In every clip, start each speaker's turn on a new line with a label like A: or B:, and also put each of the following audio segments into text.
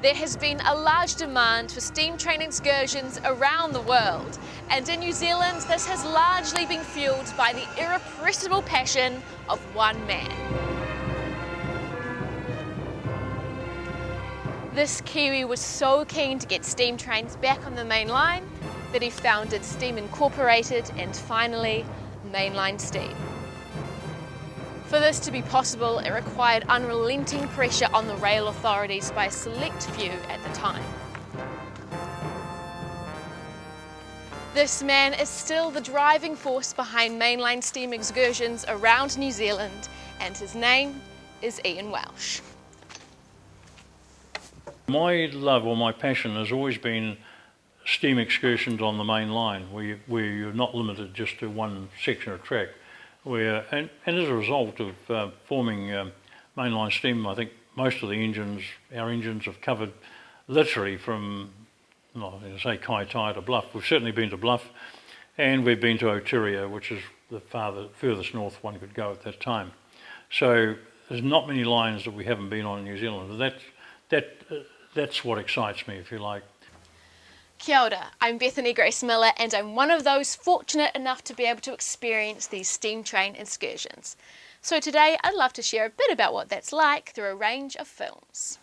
A: There has been a large demand for steam train excursions around the world, and in New Zealand this has largely been fueled by the irrepressible passion of one man. This Kiwi was so keen to get steam trains back on the main line that he founded Steam Incorporated and finally Mainline Steam. For this to be possible, it required unrelenting pressure on the rail authorities by a select few at the time. This man is still the driving force behind mainline steam excursions around New Zealand, and his name is Ian Welsh.
B: My love or my passion has always been steam excursions on the main line, where you're not limited just to one section of track. And as a result of forming Mainline Steam, I think most of the engines, our engines have covered literally from, not going to say Kaitaia to Bluff. We've certainly been to Bluff, and we've been to Otiria, which is the furthest north one could go at that time. So there's not many lines that we haven't been on in New Zealand. That's what excites me, if you like.
A: Kia ora, I'm Bethany Grace Miller, and I'm one of those fortunate enough to be able to experience these steam train excursions. So today I'd love to share a bit about what that's like through a range of films.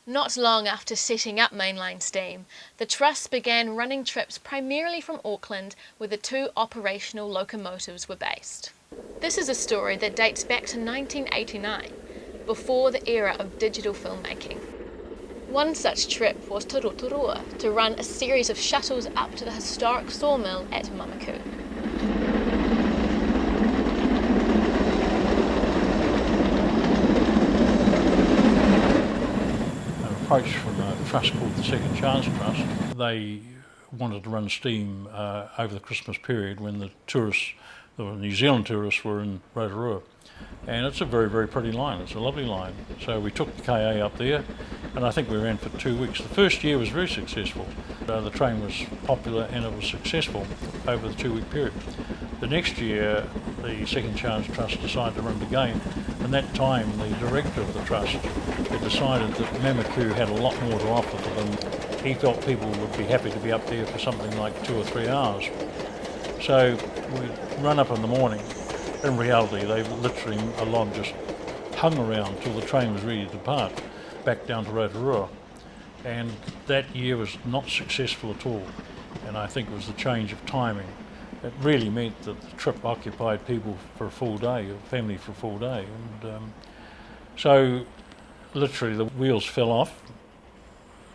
A: Not long after setting up Mainline Steam, the Trust began running trips primarily from Auckland, where the two operational locomotives were based. This is a story that dates back to 1989. Before the era of digital filmmaking. One such trip was to Rotorua to run a series of shuttles up to the historic sawmill at Mamaku.
B: An approach from a trust called the Second Chance Trust. They wanted to run steam over the Christmas period when the tourists the New Zealand tourists were in Rotorua. And it's a very, very pretty line. It's a lovely line. So we took the KA up there, and I think we ran for 2 weeks. The first year was very successful. The train was popular and it was successful over the 2-week period. The next year, the Second Chance Trust decided to run it again, and that time the director of the trust had decided that Mamaku had a lot more to offer to them. He felt people would be happy to be up there for something like 2 or 3 hours. So we'd run up in the morning. In reality, they literally, a lot just hung around till the train was ready to depart, back down to Rotorua. And that year was not successful at all. And I think it was the change of timing. It really meant that the trip occupied people for a full day, or family for a full day. And so literally the wheels fell off.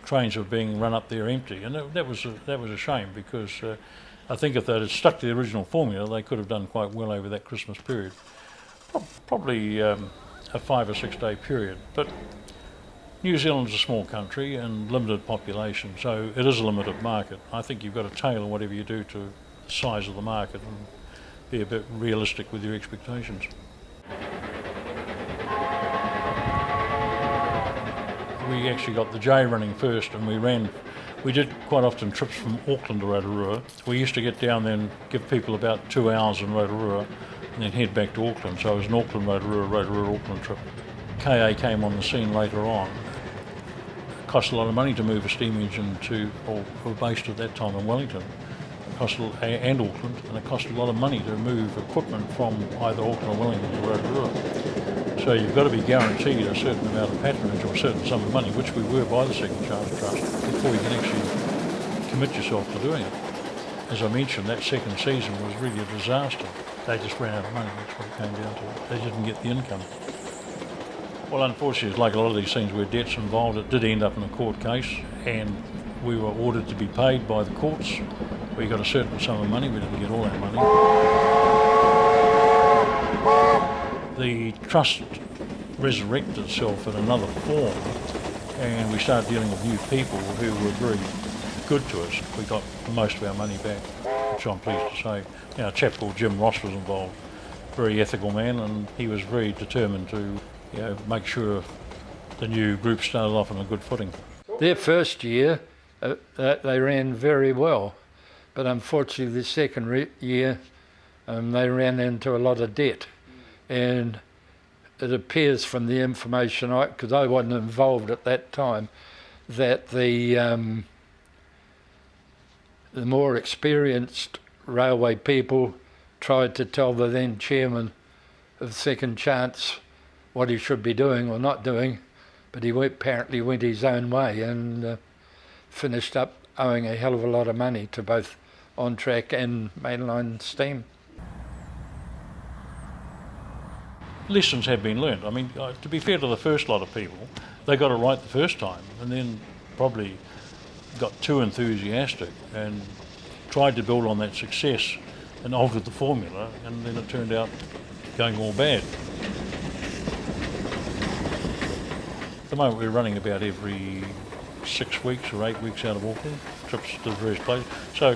B: Trains were being run up there empty, and that was a shame, because I think if they'd have stuck to the original formula, they could have done quite well over that Christmas period. Probably a 5 or 6 day period. But New Zealand's a small country and limited population, so it is a limited market. I think you've got to tailor whatever you do to the size of the market and be a bit realistic with your expectations. We actually got the J running first, and we did quite often trips from Auckland to Rotorua. We used to get down there and give people about 2 hours in Rotorua and then head back to Auckland. So it was an Auckland, Rotorua, Auckland trip. KA came on the scene later on. It cost a lot of money to move a steam engine or were based at that time in Wellington. And Auckland, and it cost a lot of money to move equipment from either Auckland or Wellington to Rotorua. So you've got to be guaranteed a certain amount of patronage or a certain sum of money, which we were by the Second Chance Trust, before you can actually commit yourself to doing it. As I mentioned, that second season was really a disaster. They just ran out of money, that's what it came down to. They didn't get the income. Well, unfortunately, like a lot of these things where debt's involved, it did end up in a court case, and we were ordered to be paid by the courts. We got a certain sum of money, we didn't get all our money. The trust resurrected itself in another form, and we started dealing with new people who were very good to us. We got most of our money back, which I'm pleased to say. A chap called Jim Ross was involved, very ethical man, and he was very determined to make sure the new group started off on a good footing.
C: Their first year, they ran very well, but unfortunately the second year they ran into a lot of debt. And it appears from the information, because I wasn't involved at that time, that the more experienced railway people tried to tell the then chairman of Second Chance what he should be doing or not doing, but he apparently went his own way and finished up owing a hell of a lot of money to both On Track and Mainline Steam.
B: Lessons have been learned. I mean, to be fair to the first lot of people, they got it right the first time, and then probably got too enthusiastic and tried to build on that success and altered the formula, and then it turned out going all bad. At the moment we're running about every 6 weeks or 8 weeks out of Auckland, trips to various places. So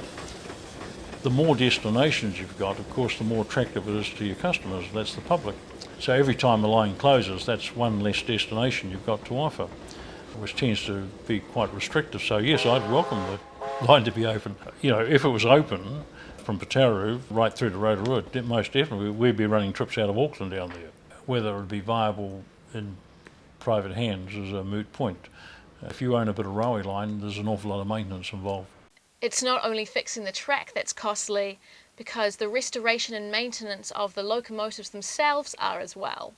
B: the more destinations you've got, of course, the more attractive it is to your customers, that's the public. So every time the line closes, that's one less destination you've got to offer, which tends to be quite restrictive. So yes, I'd welcome the line to be open. If it was open from Pataru right through to Rotorua, most definitely we'd be running trips out of Auckland down there. Whether it would be viable in private hands is a moot point. If you own a bit of railway line, there's an awful lot of maintenance involved.
A: It's not only fixing the track that's costly, because the restoration and maintenance of the locomotives themselves are as well.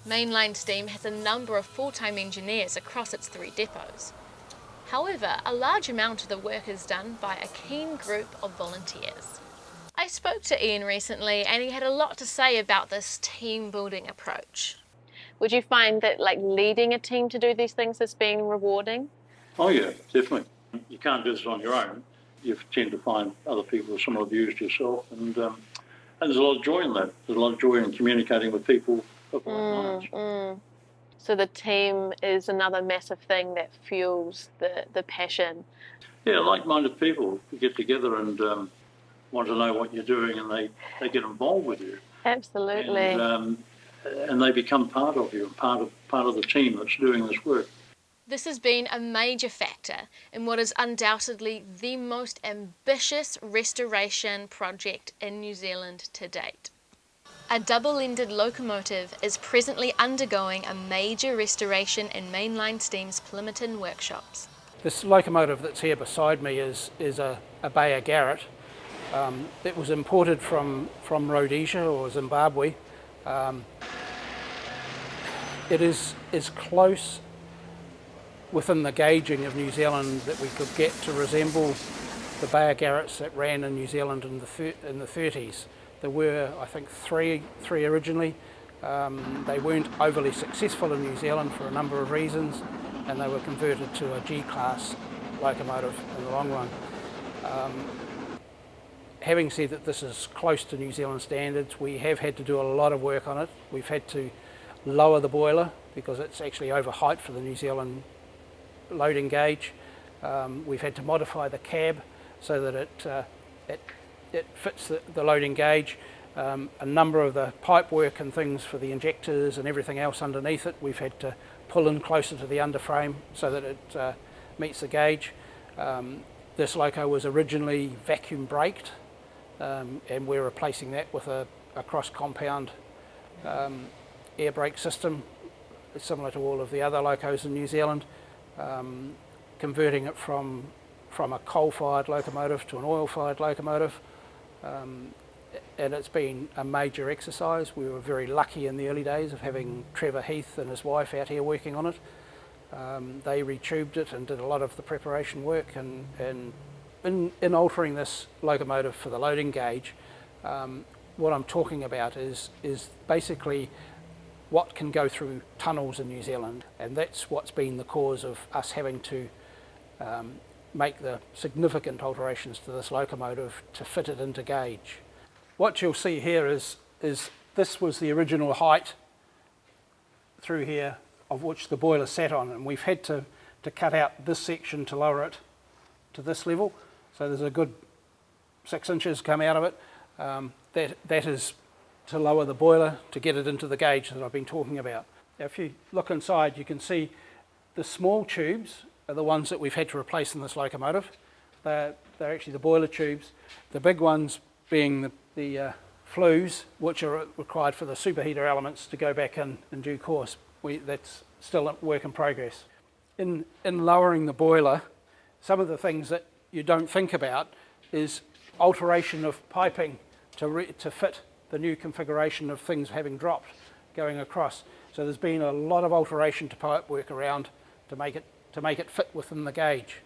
A: Mainline Steam has a number of full-time engineers across its 3 depots. However, a large amount of the work is done by a keen group of volunteers. I spoke to Ian recently, and he had a lot to say about this team-building approach. Would you find that leading a team to do these things as being rewarding?
B: Oh yeah, definitely. You can't do this on your own. You tend to find other people with similar views to yourself, and there's a lot of joy in that. There's a lot of joy in communicating with people of like minds.
A: So the team is another massive thing that fuels the passion.
B: Yeah, like-minded people get together and want to know what you're doing, and they get involved with you.
A: Absolutely.
B: And they become part of you, part of the team that's doing this work.
A: This has been a major factor in what is undoubtedly the most ambitious restoration project in New Zealand to date. A double-ended locomotive is presently undergoing a major restoration in Mainline Steam's Plimerton workshops.
D: This locomotive that's here beside me is a Bayer Garrett. It was imported from Rhodesia or Zimbabwe. It is as close within the gauging of New Zealand that we could get to resemble the Bayer Garretts that ran in New Zealand in the 30s. There were, I think, three originally. They weren't overly successful in New Zealand for a number of reasons, and they were converted to a G-class locomotive in the long run. Having said that this is close to New Zealand standards, we have had to do a lot of work on it. We've had to lower the boiler because it's actually over height for the New Zealand loading gauge. We've had to modify the cab so that it fits the loading gauge. A number of the pipe work and things for the injectors and everything else underneath it, we've had to pull in closer to the underframe so that it meets the gauge. This loco was originally vacuum braked, and we're replacing that with a cross-compound air brake system, similar to all of the other locos in New Zealand, converting it from a coal-fired locomotive to an oil-fired locomotive. And it's been a major exercise. We were very lucky in the early days of having Trevor Heath and his wife out here working on it. They retubed it and did a lot of the preparation work, and in altering this locomotive for the loading gauge, what I'm talking about is basically what can go through tunnels in New Zealand, and that's what's been the cause of us having to make the significant alterations to this locomotive to fit it into gauge. What you'll see here is this was the original height through here of which the boiler sat on, and we've had to cut out this section to lower it to this level. So there's a good 6 inches come out of it. That is to lower the boiler to get it into the gauge that I've been talking about. Now, if you look inside, you can see the small tubes are the ones that we've had to replace in this locomotive. They're actually the boiler tubes. The big ones being the flues, which are required for the superheater elements to go back in due course. That's still a work in progress. In lowering the boiler, some of the things that you don't think about is alteration of piping to fit the new configuration of things having dropped going across. So there's been a lot of alteration to pipe work around to make it fit within the gauge.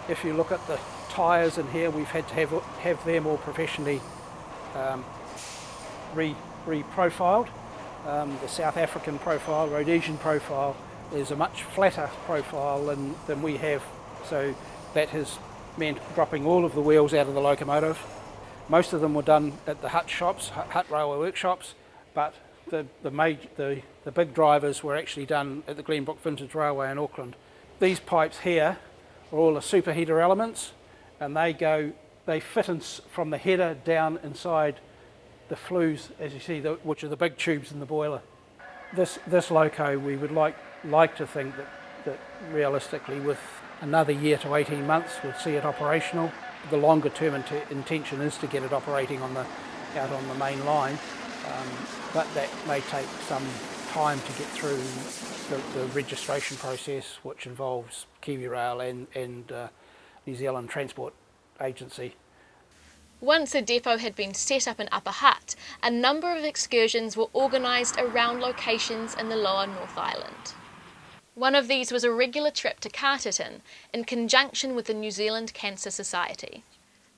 D: If you look at the tyres in here, we've had to have them all professionally re-profiled. The South African profile, Rhodesian profile, is a much flatter profile than we have, so that has meant dropping all of the wheels out of the locomotive. Most of them were done at the Hutt Railway workshops, but the big drivers were actually done at the Glenbrook Vintage Railway in Auckland. These pipes here are all the superheater elements, and they fit from the header down inside the flues, as you see, which are the big tubes in the boiler. This loco, we would like to think that realistically, with another year to 18 months, we'll see it operational. The longer term intention is to get it operating out on the main line, but that may take some time to get through the registration process, which involves KiwiRail and New Zealand Transport Agency.
A: Once a depot had been set up in Upper Hutt, a number of excursions were organised around locations in the lower North Island. One of these was a regular trip to Carterton in conjunction with the New Zealand Cancer Society.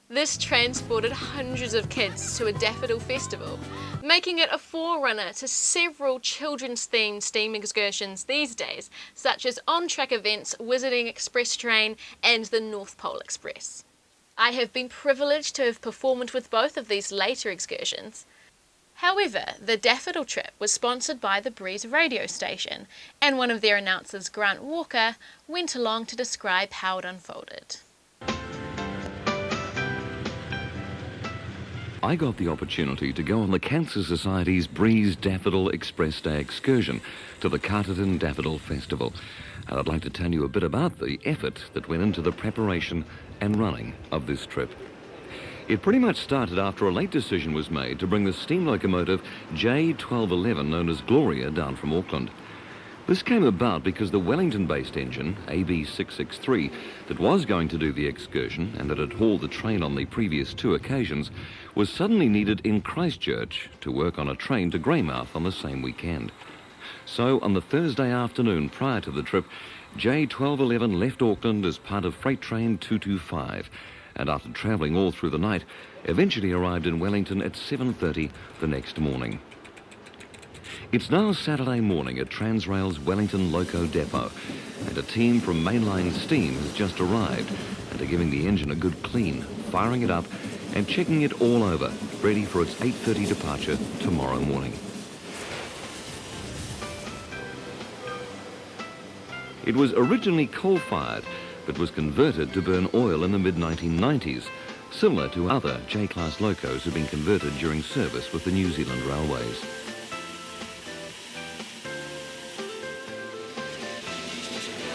A: This transported hundreds of kids to a daffodil festival, making it a forerunner to several children's-themed steam excursions these days, such as on-track events, Wizarding Express Train and the North Pole Express. I have been privileged to have performed with both of these later excursions. However, the Daffodil trip was sponsored by the Breeze radio station, and one of their announcers, Grant Walker, went along to describe how it unfolded.
E: I got the opportunity to go on the Cancer Society's Breeze Daffodil Express Day excursion to the Carterton Daffodil Festival. And I'd like to tell you a bit about the effort that went into the preparation and running of this trip. It pretty much started after a late decision was made to bring the steam locomotive J1211, known as Gloria, down from Auckland. This came about because the Wellington-based engine, AB663, that was going to do the excursion and that had hauled the train on the previous 2 occasions, was suddenly needed in Christchurch to work on a train to Greymouth on the same weekend. So on the Thursday afternoon prior to the trip, J1211 left Auckland as part of freight train 225, and after travelling all through the night, eventually arrived in Wellington at 7:30 the next morning. It's now Saturday morning at Transrail's Wellington Loco Depot, and a team from Mainline Steam has just arrived and are giving the engine a good clean, firing it up and checking it all over, ready for its 8:30 departure tomorrow morning. It was originally coal-fired, but was converted to burn oil in the mid-1990s, similar to other J-class locos who've been converted during service with the New Zealand Railways.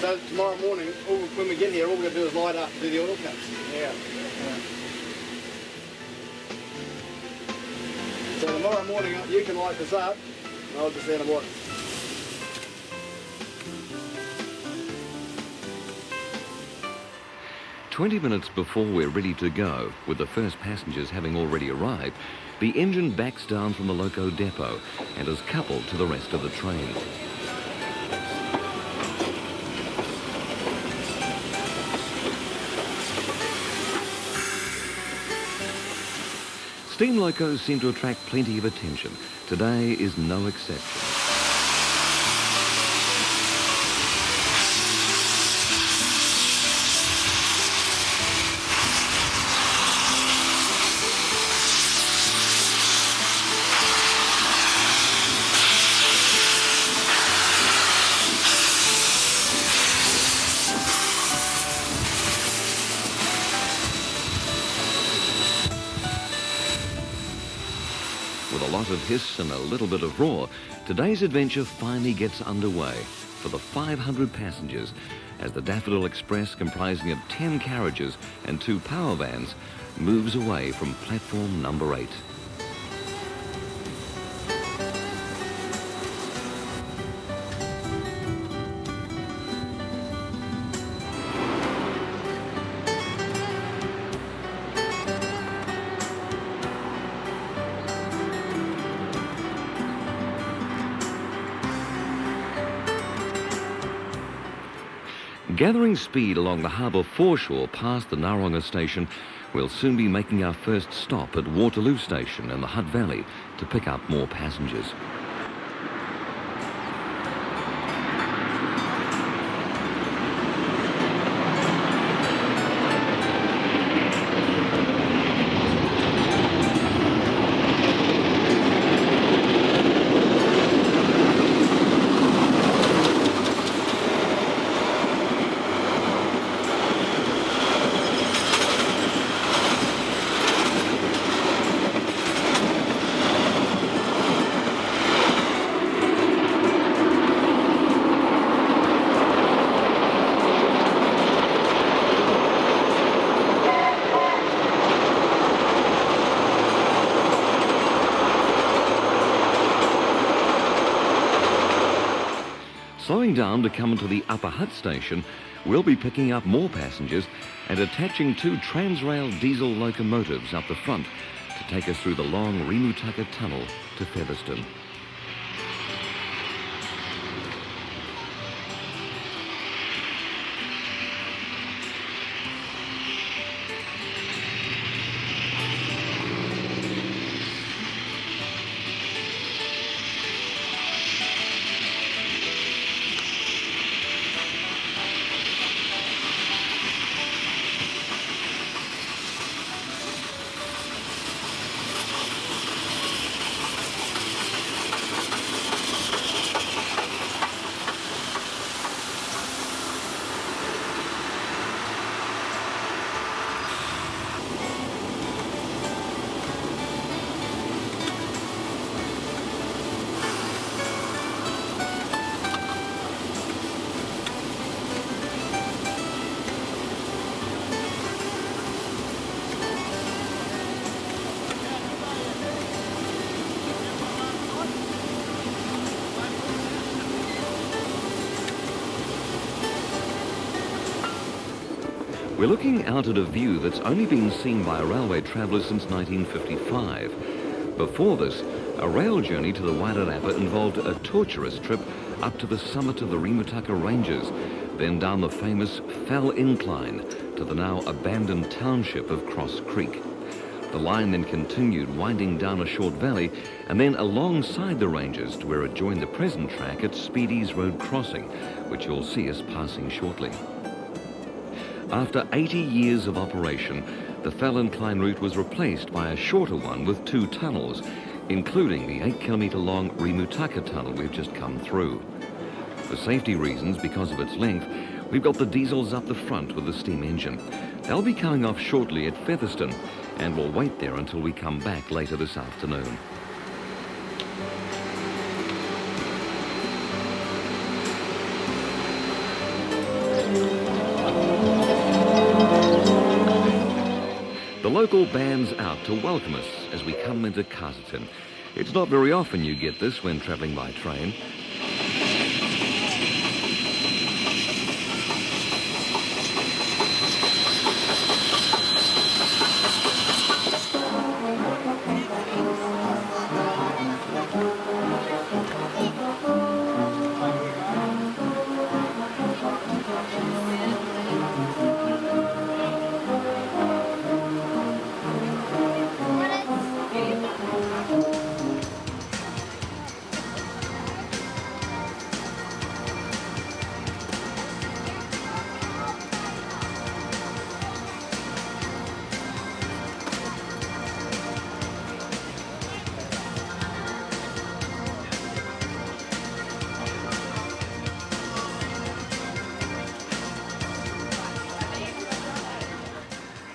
F: So tomorrow morning, when we get here, all we're going to do is light up and do the oil cuts. Yeah. So tomorrow morning, you can light this up, and I'll just add a watch.
E: "20 minutes before we're ready to go, with the first passengers having already arrived, the engine backs down from the loco depot and is coupled to the rest of the train. Steam locos seem to attract plenty of attention. Today is no exception. With a lot of hiss and a little bit of roar, today's adventure finally gets underway for the 500 passengers as the Daffodil Express, comprising of 10 carriages and 2 power vans, moves away from platform number 8. Gathering speed along the harbour foreshore past the Naronga station, we'll soon be making our first stop at Waterloo Station in the Hutt Valley to pick up more passengers. Slowing down to come into the Upper Hutt station, we'll be picking up more passengers and attaching 2 Transrail diesel locomotives up the front to take us through the long Rimutaka Tunnel to Featherston. We're looking out at a view that's only been seen by railway travellers since 1955. Before this, a rail journey to the Wairarapa involved a torturous trip up to the summit of the Rimutaka Ranges, then down the famous Fell Incline to the now abandoned township of Cross Creek. The line then continued winding down a short valley and then alongside the ranges to where it joined the present track at Speedy's Road Crossing, which you'll see us passing shortly. After 80 years of operation, the Fell Incline route was replaced by a shorter one with 2 tunnels, including the 8-kilometre long Rimutaka tunnel we've just come through. For safety reasons, because of its length, we've got the diesels up the front with the steam engine. They'll be coming off shortly at Featherston, and we'll wait there until we come back later this afternoon. The local band's out to welcome us as we come into Carterton. It's not very often you get this when travelling by train.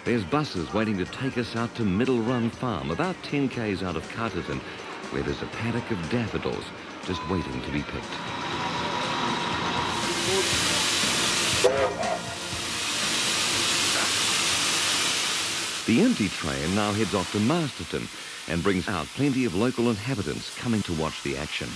E: There's buses waiting to take us out to Middle Run Farm, about 10 k's out of Carterton, where there's a paddock of daffodils just waiting to be picked. The empty train now heads off to Masterton and brings out plenty of local inhabitants coming to watch the action.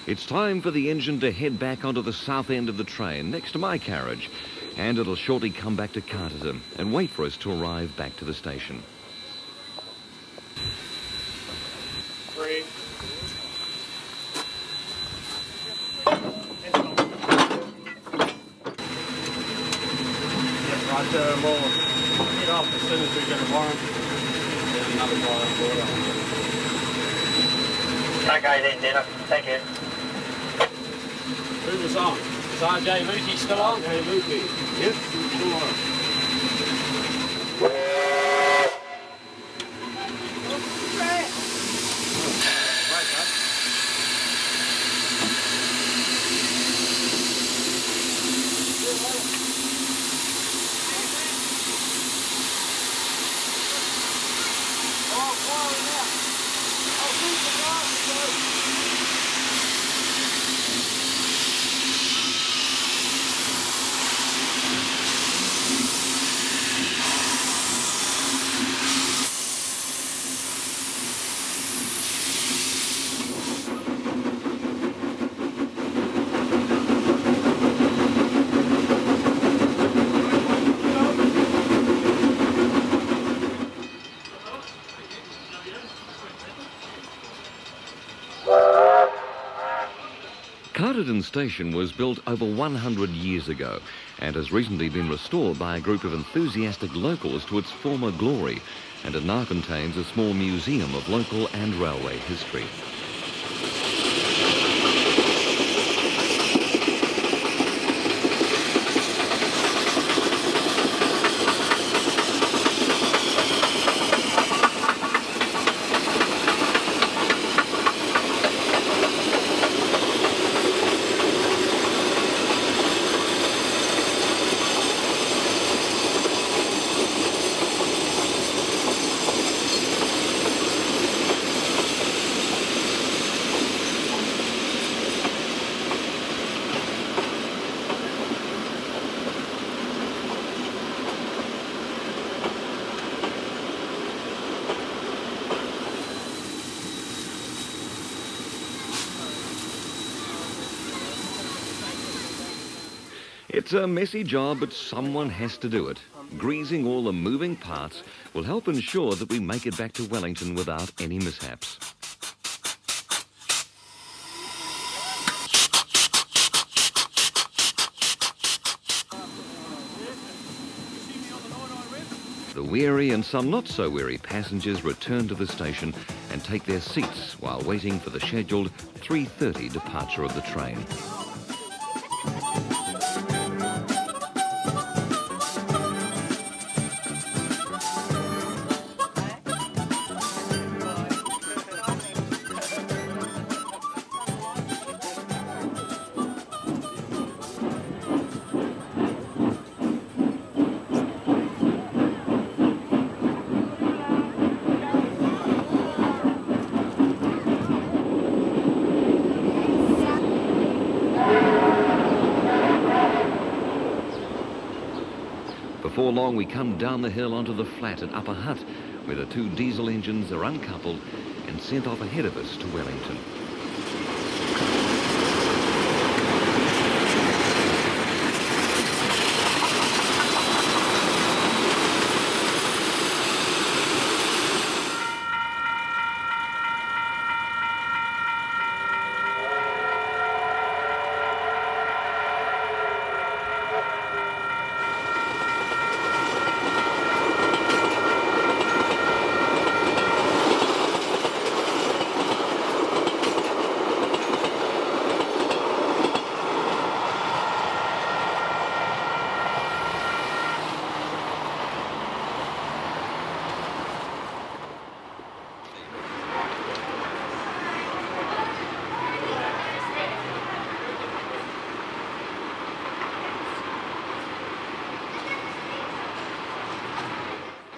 E: It's time for the engine to head back onto the south end of the train, next to my carriage, and it'll shortly come back to Carterton and wait for us to arrive back to the station.
F: Right there, and we'll get off as soon as we get a barn. Then another bar on board. Okay then, Dennis. Thank you. Who was on? Is RJ Lukey still on? RJ Lukey. Yes, he's still on.
E: Carterton Station was built over 100 years ago and has recently been restored by a group of enthusiastic locals to its former glory, and it now contains a small museum of local and railway history. It's a messy job, but someone has to do it. Greasing all the moving parts will help ensure that we make it back to Wellington without any mishaps. The weary and some not so weary passengers return to the station and take their seats while waiting for the scheduled 3:30 departure of the train. Before long, we come down the hill onto the flat at Upper Hutt, where the two diesel engines are uncoupled and sent off ahead of us to Wellington.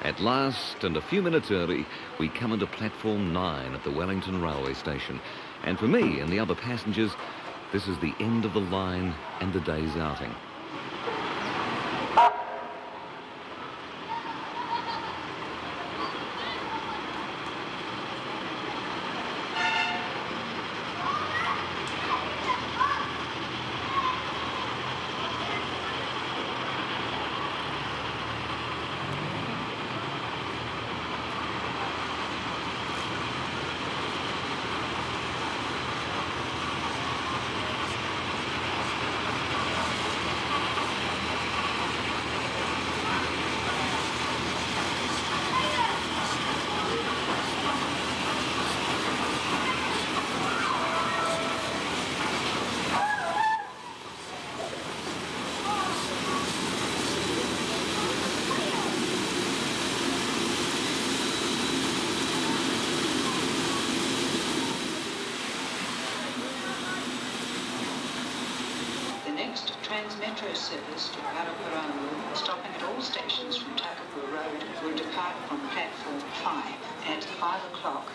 E: At last, and a few minutes early, we come into platform 9 at the Wellington railway station. And for me and the other passengers, this is the end of the line and the day's outing.
G: Metro service to Paraparaumu, stopping at all stations from Takapua Road, will depart from platform 5 at 5 o'clock.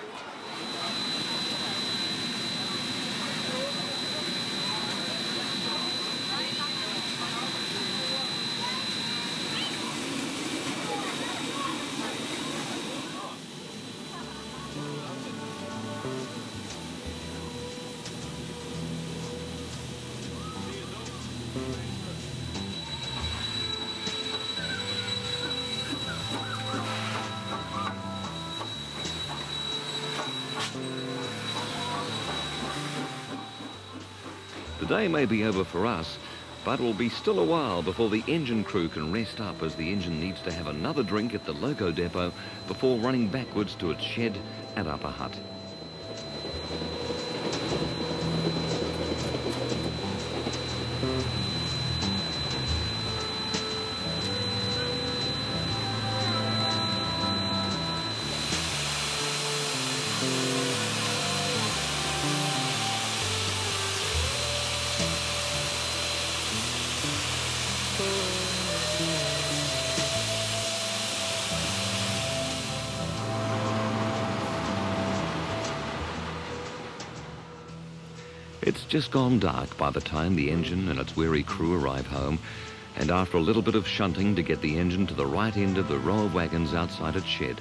E: The day may be over for us, but it will be still a while before the engine crew can rest up, as the engine needs to have another drink at the loco depot before running backwards to its shed and upper hut. It's just gone dark by the time the engine and its weary crew arrive home, and after a little bit of shunting to get the engine to the right end of the row of wagons outside its shed,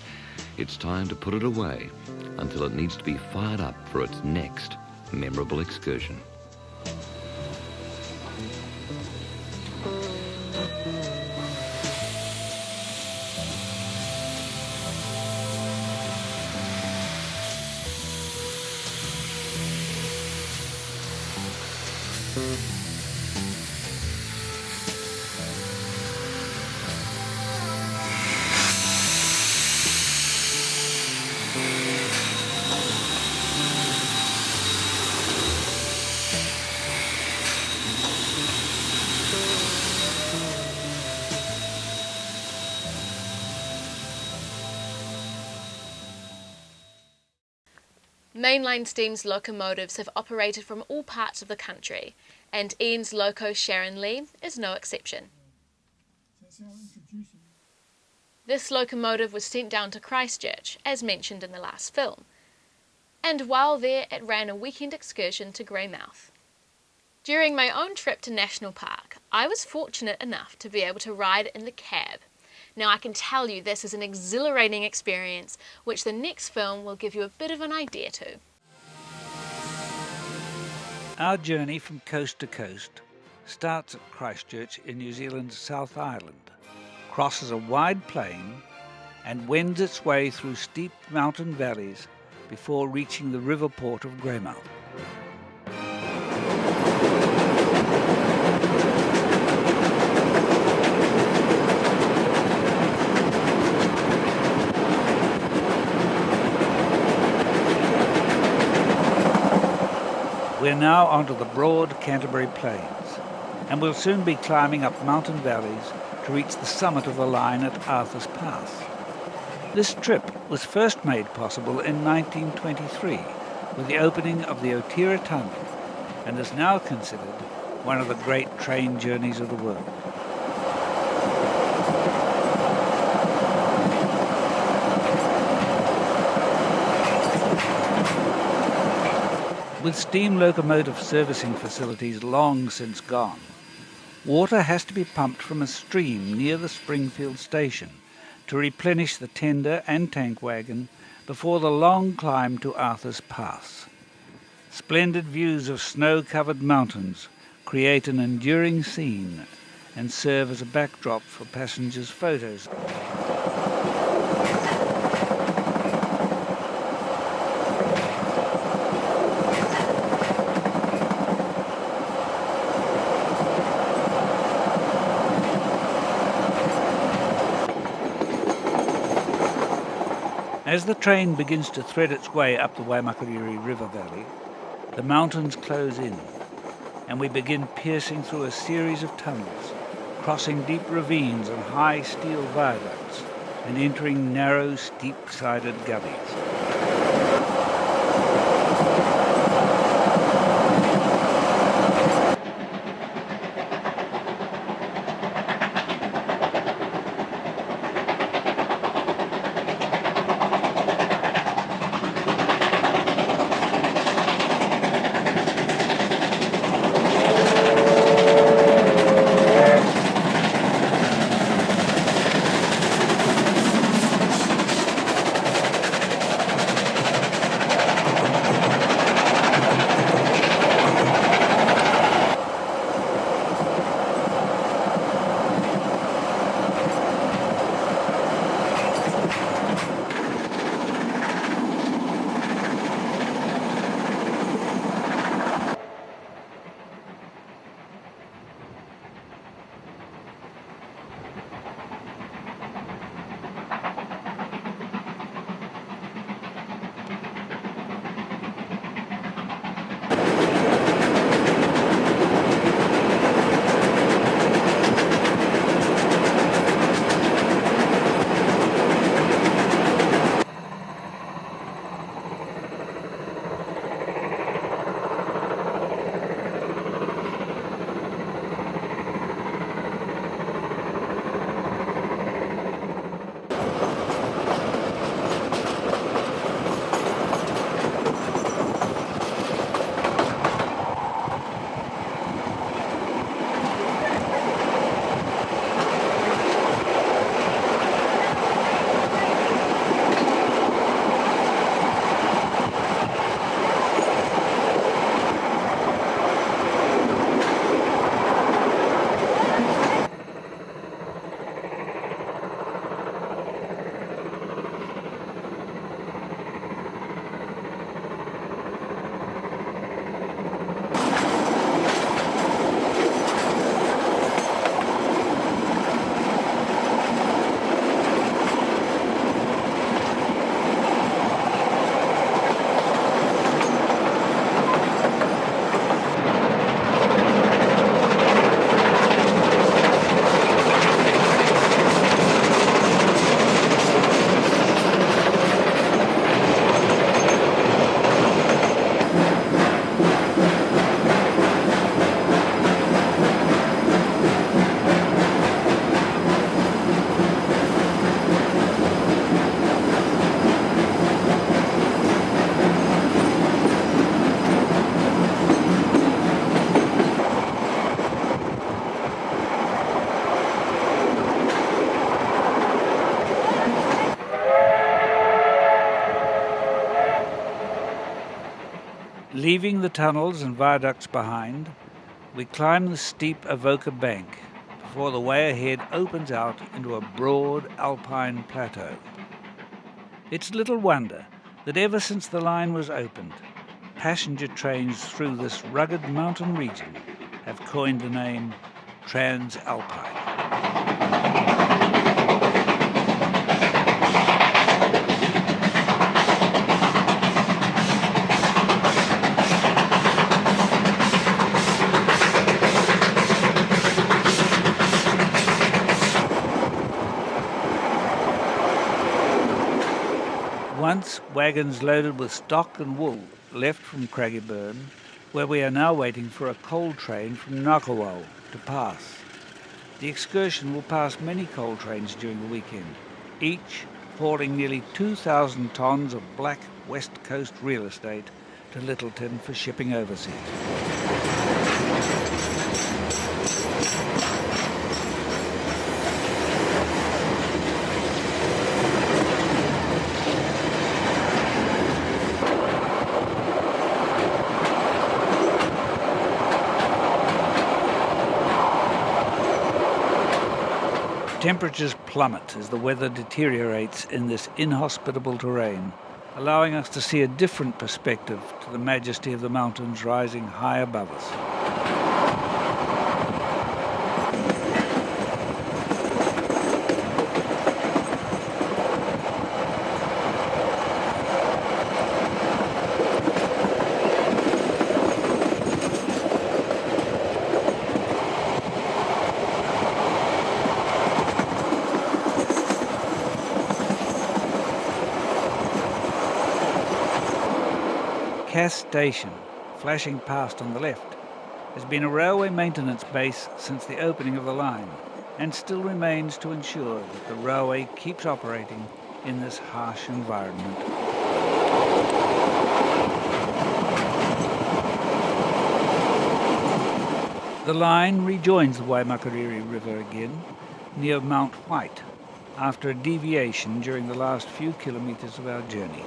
E: it's time to put it away until it needs to be fired up for its next memorable excursion.
A: Mainline Steam's locomotives have operated from all parts of the country, and Ian's loco Sharon Lee is no exception. This locomotive was sent down to Christchurch, as mentioned in the last film, and while there it ran a weekend excursion to Greymouth. During my own trip to National Park, I was fortunate enough to be able to ride in the cab. Now I can tell you this is an exhilarating experience which the next film will give you a bit of an idea to.
H: Our journey from coast to coast starts at Christchurch in New Zealand's South Island, crosses a wide plain and wends its way through steep mountain valleys before reaching the river port of Greymouth. We're now onto the broad Canterbury Plains, and we'll soon be climbing up mountain valleys to reach the summit of the line at Arthur's Pass. This trip was first made possible in 1923 with the opening of the Otira Tunnel, and is now considered one of the great train journeys of the world. With steam locomotive servicing facilities long since gone, water has to be pumped from a stream near the Springfield station to replenish the tender and tank wagon before the long climb to Arthur's Pass. Splendid views of snow-covered mountains create an enduring scene and serve as a backdrop for passengers' photos. As the train begins to thread its way up the Waimakariri River Valley, the mountains close in, and we begin piercing through a series of tunnels, crossing deep ravines and high steel viaducts, and entering narrow, steep-sided gullies. Leaving the tunnels and viaducts behind, we climb the steep Avoca bank before the way ahead opens out into a broad alpine plateau. It's little wonder that ever since the line was opened, passenger trains through this rugged mountain region have coined the name Transalpine. Once wagons loaded with stock and wool left from Craigieburn, where we are now waiting for a coal train from Nakawau to pass. The excursion will pass many coal trains during the weekend, each hauling nearly 2,000 tonnes of black West Coast real estate to Lyttelton for shipping overseas. Temperatures plummet as the weather deteriorates in this inhospitable terrain, allowing us to see a different perspective to the majesty of the mountains rising high above us. Cass Station, flashing past on the left, has been a railway maintenance base since the opening of the line and still remains to ensure that the railway keeps operating in this harsh environment. The line rejoins the Waimakariri River again near Mount White after a deviation during the last few kilometres of our journey.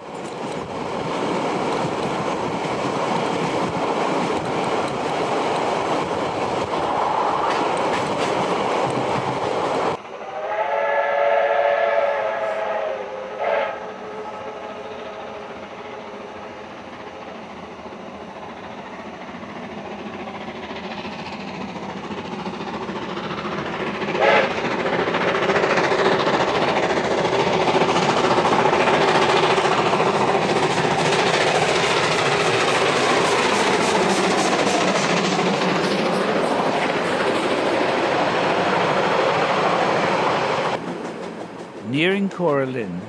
H: Nearing Coralin,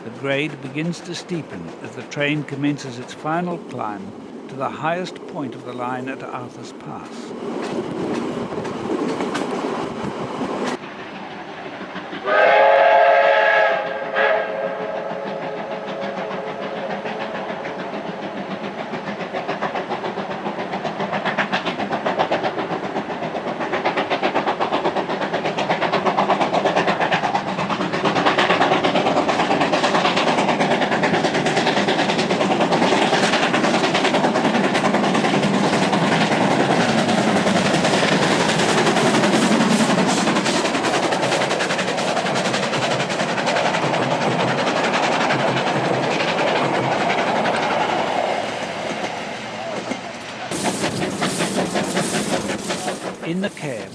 H: the grade begins to steepen as the train commences its final climb to the highest point of the line at Arthur's Pass. In the cab,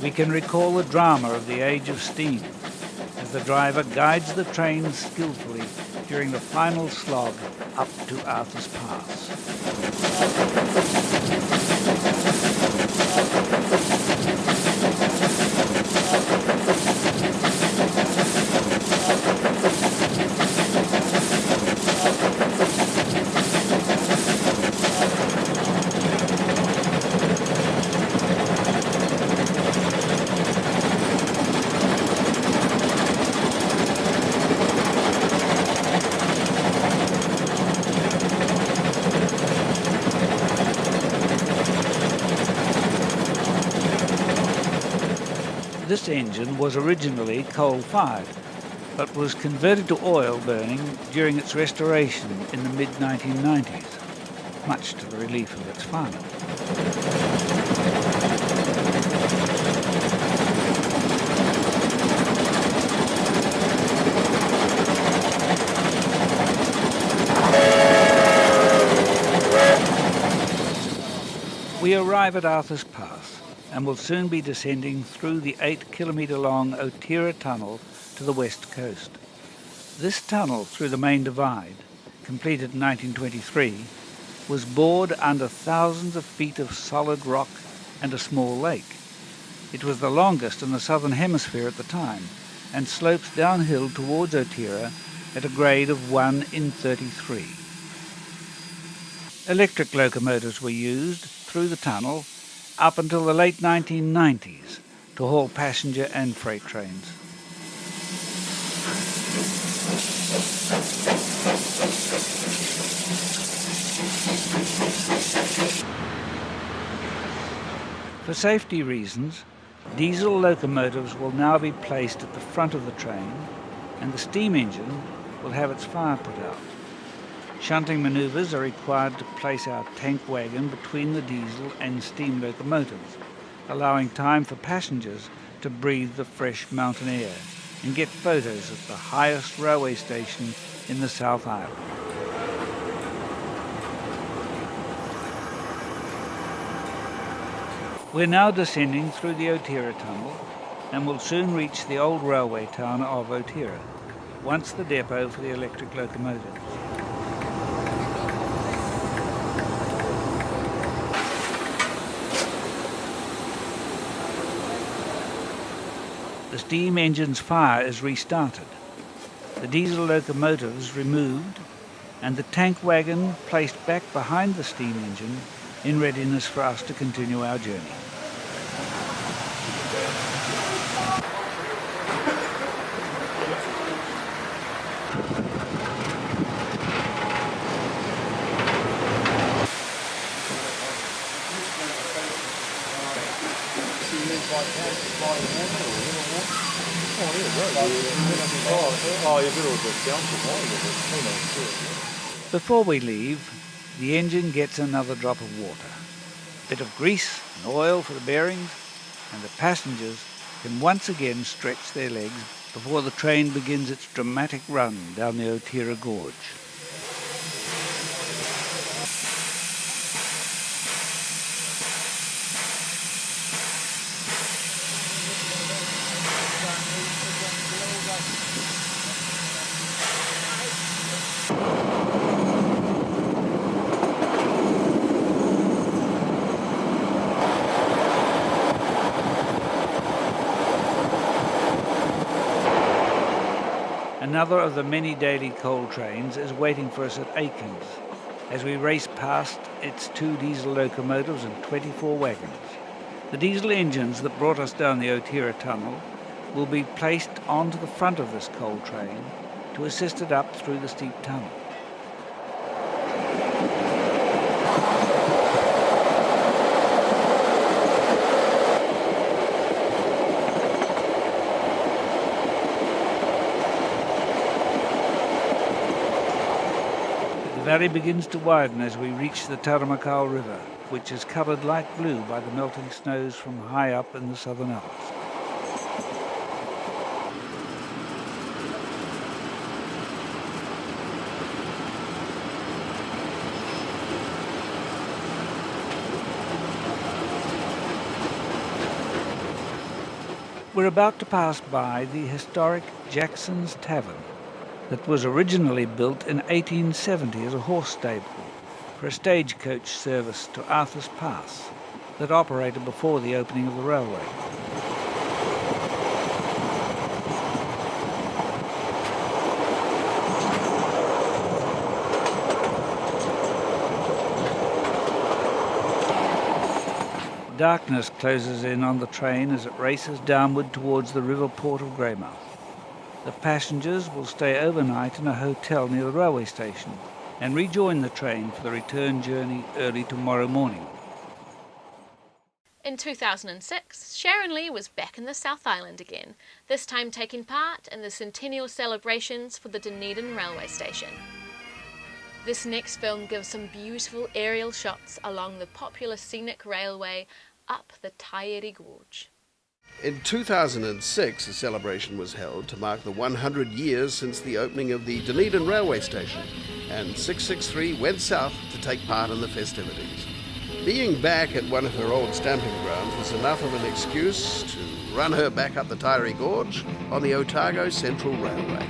H: we can recall the drama of the age of steam, as the driver guides the train skillfully during the final slog up to Arthur's Pass. This engine was originally coal-fired, but was converted to oil burning during its restoration in the mid-1990s. much to the relief of its firemen. We arrive at Arthur's Pass and will soon be descending through the 8-kilometre-long Otira Tunnel to the west coast. This tunnel through the main divide, completed in 1923, was bored under thousands of feet of solid rock and a small lake. It was the longest in the southern hemisphere at the time and slopes downhill towards Otira at a grade of 1 in 33. Electric locomotives were used through the tunnel up until the late 1990s to haul passenger and freight trains. For safety reasons, diesel locomotives will now be placed at the front of the train and the steam engine will have its fire put out. Shunting manoeuvres are required to place our tank wagon between the diesel and steam locomotives, allowing time for passengers to breathe the fresh mountain air and get photos at the highest railway station in the South Island. We're now descending through the Otira Tunnel and will soon reach the old railway town of Otira, once the depot for the electric locomotives. The steam engine's fire is restarted, the diesel locomotives removed, and the tank wagon placed back behind the steam engine in readiness for us to continue our journey. Before we leave, the engine gets another drop of water, a bit of grease and oil for the bearings, and the passengers can once again stretch their legs before the train begins its dramatic run down the Otira Gorge. Another of the many daily coal trains is waiting for us at Aikens as we race past its 2 diesel locomotives and 24 wagons. The diesel engines that brought us down the Otira Tunnel will be placed onto the front of this coal train to assist it up through the steep tunnel. The valley begins to widen as we reach the Taramacau River, which is covered light blue by the melting snows from high up in the Southern Alps. We're about to pass by the historic Jackson's Tavern that was originally built in 1870 as a horse stable for a stagecoach service to Arthur's Pass that operated before the opening of the railway. Darkness closes in on the train as it races downward towards the river port of Greymouth. The passengers will stay overnight in a hotel near the railway station and rejoin the train for the return journey early tomorrow morning.
A: In 2006, Sharon Lee was back in the South Island again, this time taking part in the centennial celebrations for the Dunedin railway station. This next film gives some beautiful aerial shots along the popular scenic railway up the Taieri Gorge.
I: In 2006, a celebration was held to mark the 100 years since the opening of the Dunedin railway station, and 663 went south to take part in the festivities. Being back at one of her old stamping grounds was enough of an excuse to run her back up the Taieri Gorge on the Otago Central Railway.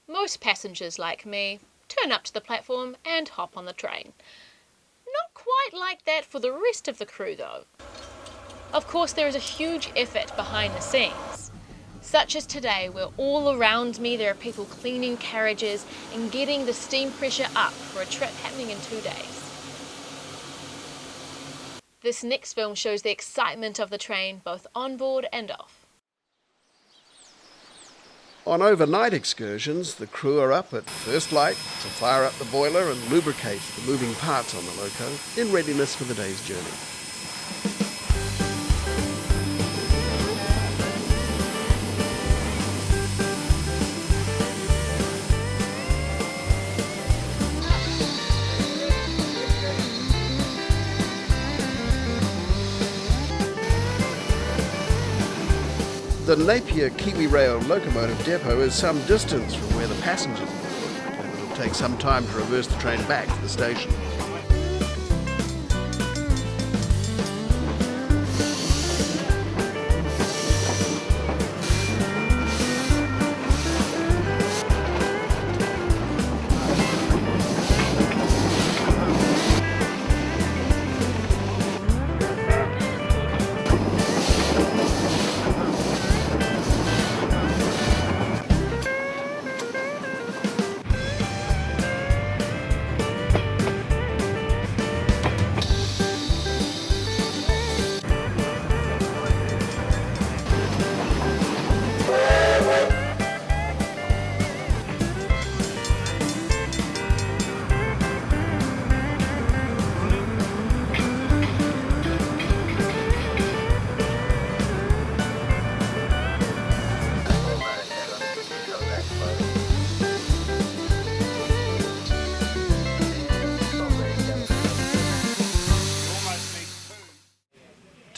A: Most passengers like me turn up to the platform and hop on the train. Not quite like that for the rest of the crew though. Of course there is a huge effort behind the scenes, such as today where all around me there are people cleaning carriages and getting the steam pressure up for a trip happening in 2 days. This next film shows the excitement of the train both on board and off.
I: On overnight excursions, the crew are up at first light to fire up the boiler and lubricate the moving parts on the loco in readiness for the day's journey. The Napier Kiwi Rail locomotive depot is some distance from where the passengers live, and it'll take some time to reverse the train back to the station.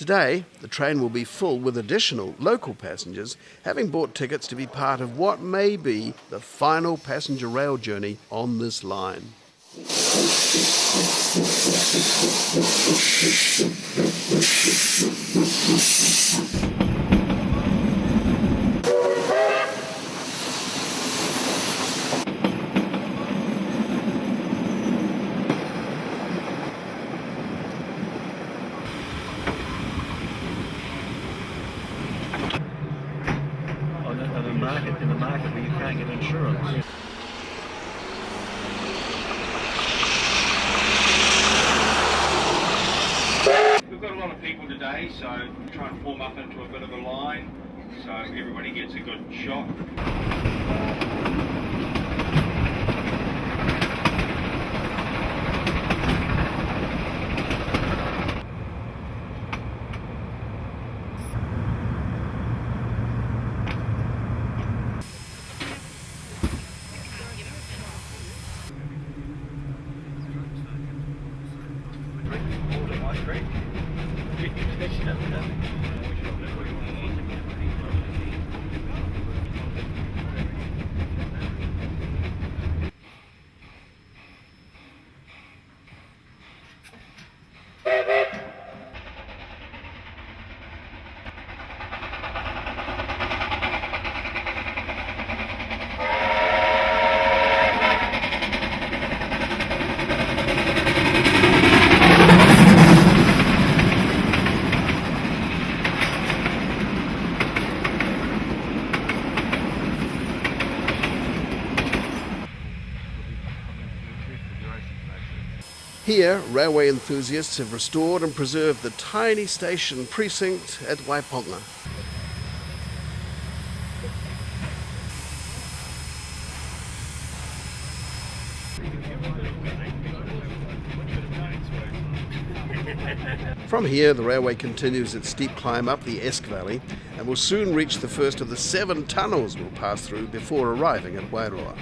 I: Today, the train will be full with additional local passengers having bought tickets to be part of what may be the final passenger rail journey on this line.
J: In the market where you can't get insurance. We've got a lot of people today, so we try and form up into a bit of a line so everybody gets a good shot.
I: Here, railway enthusiasts have restored and preserved the tiny station precinct at Waiponga. From here, the railway continues its steep climb up the Esk Valley and will soon reach the first of the 7 tunnels we'll pass through before arriving at Wairoa.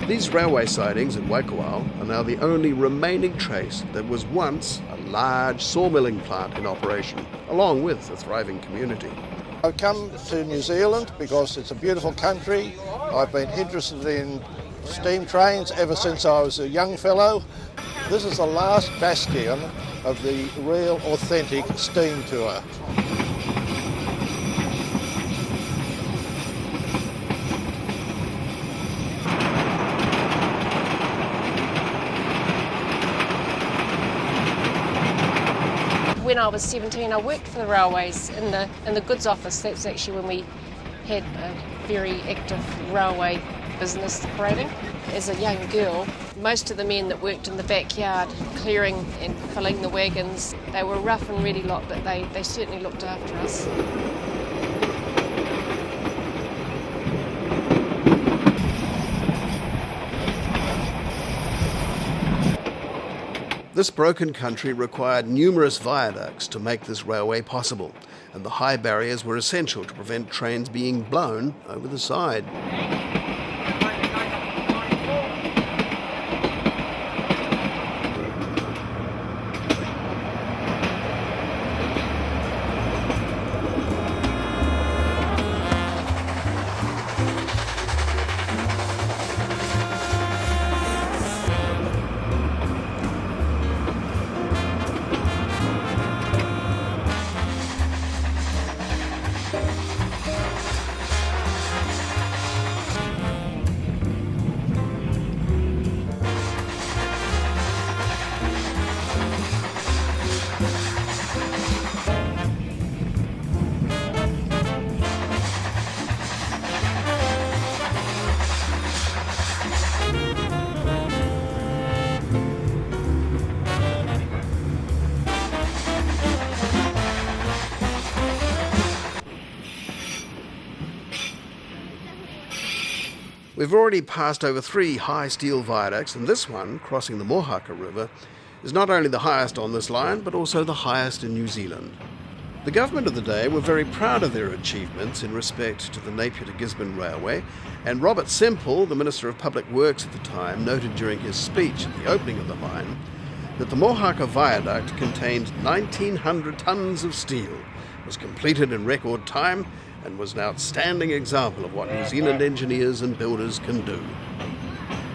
I: These railway sidings at Waikowao are now the only remaining trace that was once a large sawmilling plant in operation, along with a thriving community.
K: I've come to New Zealand because it's a beautiful country. I've been interested in steam trains ever since I was a young fellow. This is the last bastion of the real authentic steam tour.
L: When I was 17, I worked for the railways in the goods office. That's actually when we had a very active railway business operating. As a young girl, most of the men that worked in the backyard clearing and filling the wagons, they were a rough and ready lot, but they certainly looked after us.
I: This broken country required numerous viaducts to make this railway possible, and the high barriers were essential to prevent trains being blown over the side. We've already passed over 3 high steel viaducts, and this one, crossing the Mohaka River, is not only the highest on this line, but also the highest in New Zealand. The government of the day were very proud of their achievements in respect to the Napier to Gisborne Railway, and Robert Semple, the Minister of Public Works at the time, noted during his speech at the opening of the line that the Mohaka Viaduct contained 1,900 tonnes of steel, was completed in record time, and was an outstanding example of what New Zealand engineers and builders can do.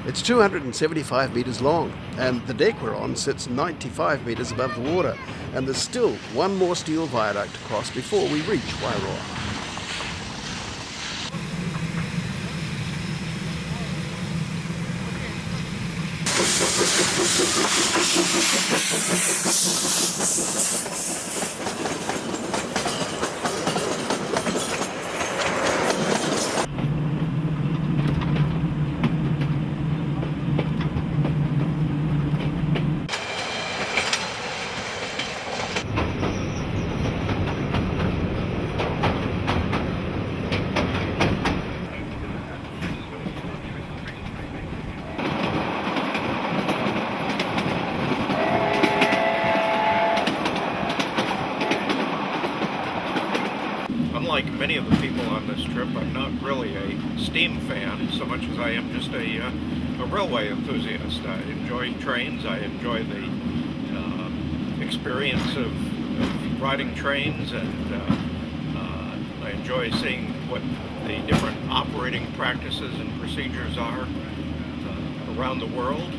I: It's 275 metres long, and the deck we're on sits 95 metres above the water, and there's still one more steel viaduct to cross before we reach Wairoa.
M: Unlike many of the people on this trip, I'm not really a steam fan so much as I am just a railway enthusiast. I enjoy trains, I enjoy the experience of riding trains, and I enjoy seeing what the different operating practices and procedures are around the world.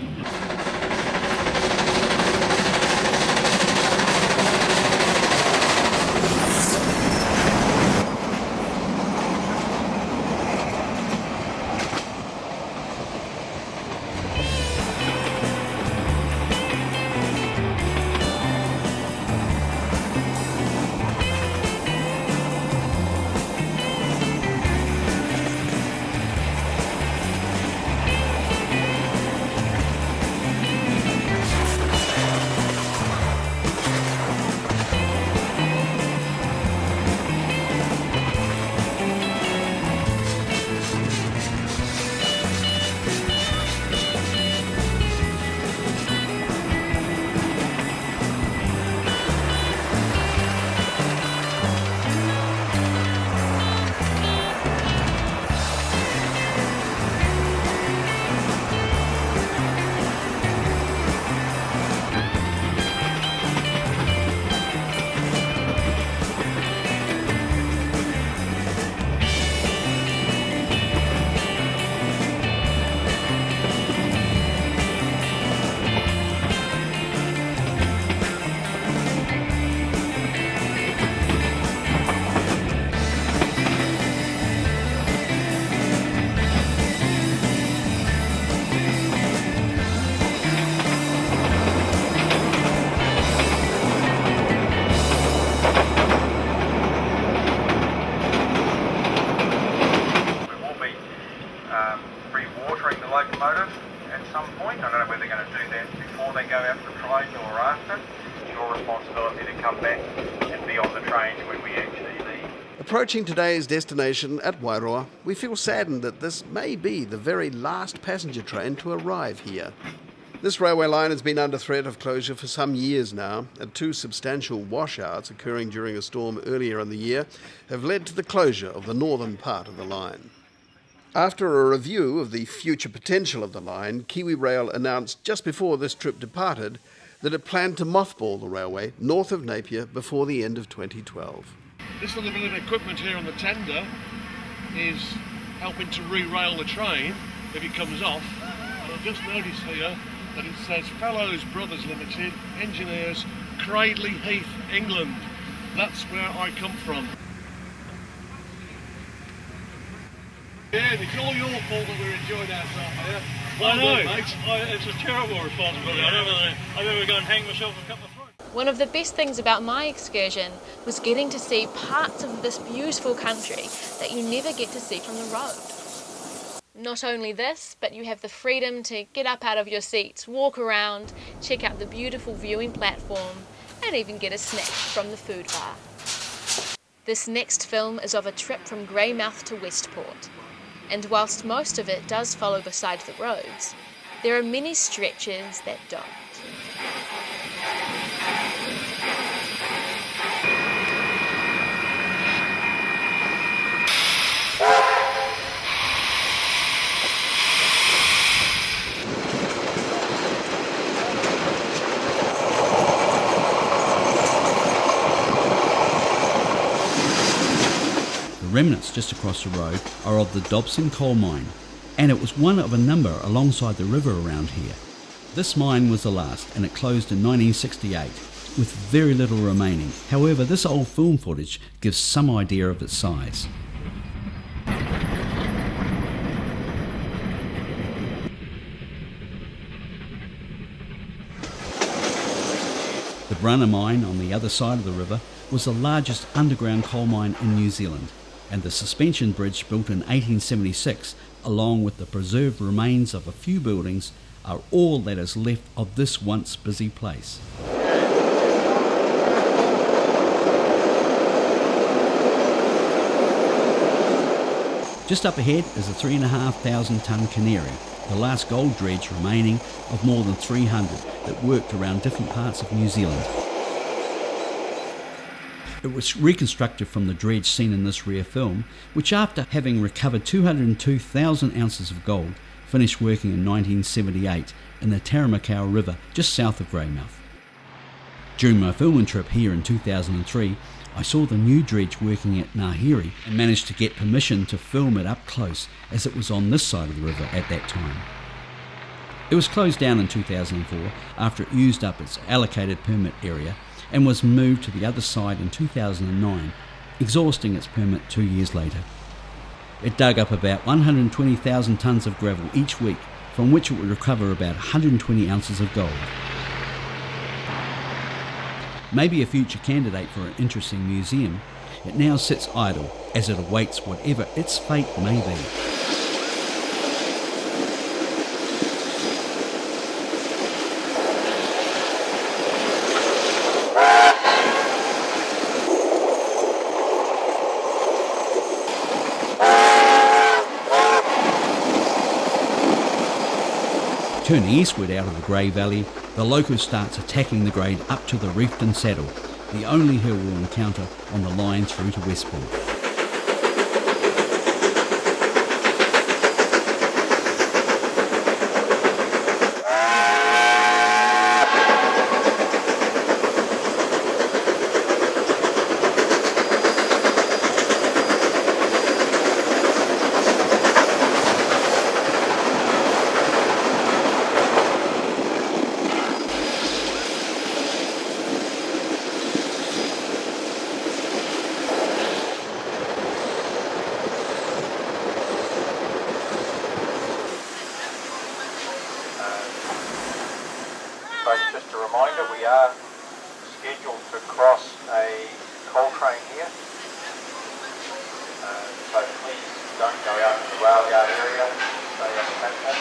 J: Re-watering the locomotive at some point. I don't know whether they're going to do that before they go out the train or after. It's your responsibility to come back and be on the train when we actually leave.
I: Approaching today's destination at Wairoa, we feel saddened that this may be the very last passenger train to arrive here. This railway line has been under threat of closure for some years now, and 2 substantial washouts occurring during a storm earlier in the year have led to the closure of the northern part of the line. After a review of the future potential of the line, Kiwi Rail announced just before this trip departed that it planned to mothball the railway north of Napier before the end of 2012.
N: This little bit of equipment here on the tender is helping to re-rail the train if it comes off. And I've just noticed here that it says Fellows Brothers Limited, Engineers, Cradley Heath, England. That's where I come from. Yeah, it's all your fault that we're enjoying ourselves here.
B: I know, it's a terrible responsibility. I don't ever go and hang myself and cut my throat.
A: One of the best things about my excursion was getting to see parts of this beautiful country that you never get to see from the road. Not only this, but you have the freedom to get up out of your seats, walk around, check out the beautiful viewing platform, and even get a snack from the food bar. This next film is of a trip from Greymouth to Westport. and whilst most of it does follow beside the roads, there are many stretches that don't.
O: The remnants just across the road are of the Dobson coal mine, and it was one of a number alongside the river around here. This mine was the last, and it closed in 1968, with very little remaining. However, this old film footage gives some idea of its size. The Brunner mine on the other side of the river was the largest underground coal mine in New Zealand, and the suspension bridge built in 1876, along with the preserved remains of a few buildings, are all that is left of this once busy place. Just up ahead is a 3,500 tonne Canary, the last gold dredge remaining of more than 300 that worked around different parts of New Zealand. It was reconstructed from the dredge seen in this rare film, which after having recovered 202,000 ounces of gold, finished working in 1978 in the Taramacau River just south of Greymouth. During my filming trip here in 2003, I saw the new dredge working at Ngāhere and managed to get permission to film it up close, as it was on this side of the river at that time. It was closed down in 2004 after it used up its allocated permit area and was moved to the other side in 2009, exhausting its permit 2 years later. It dug up about 120,000 tonnes of gravel each week, from which it would recover about 120 ounces of gold. Maybe a future candidate for an interesting museum, it now sits idle as it awaits whatever its fate may be. Turning eastward out of the Grey Valley, the loco starts attacking the grade up to the Reefton Saddle, the only hill we'll encounter on the line through to Westport.
J: Just a reminder, we are scheduled to cross a coal train here, so please don't go out to the rail yard area, stay on the platform.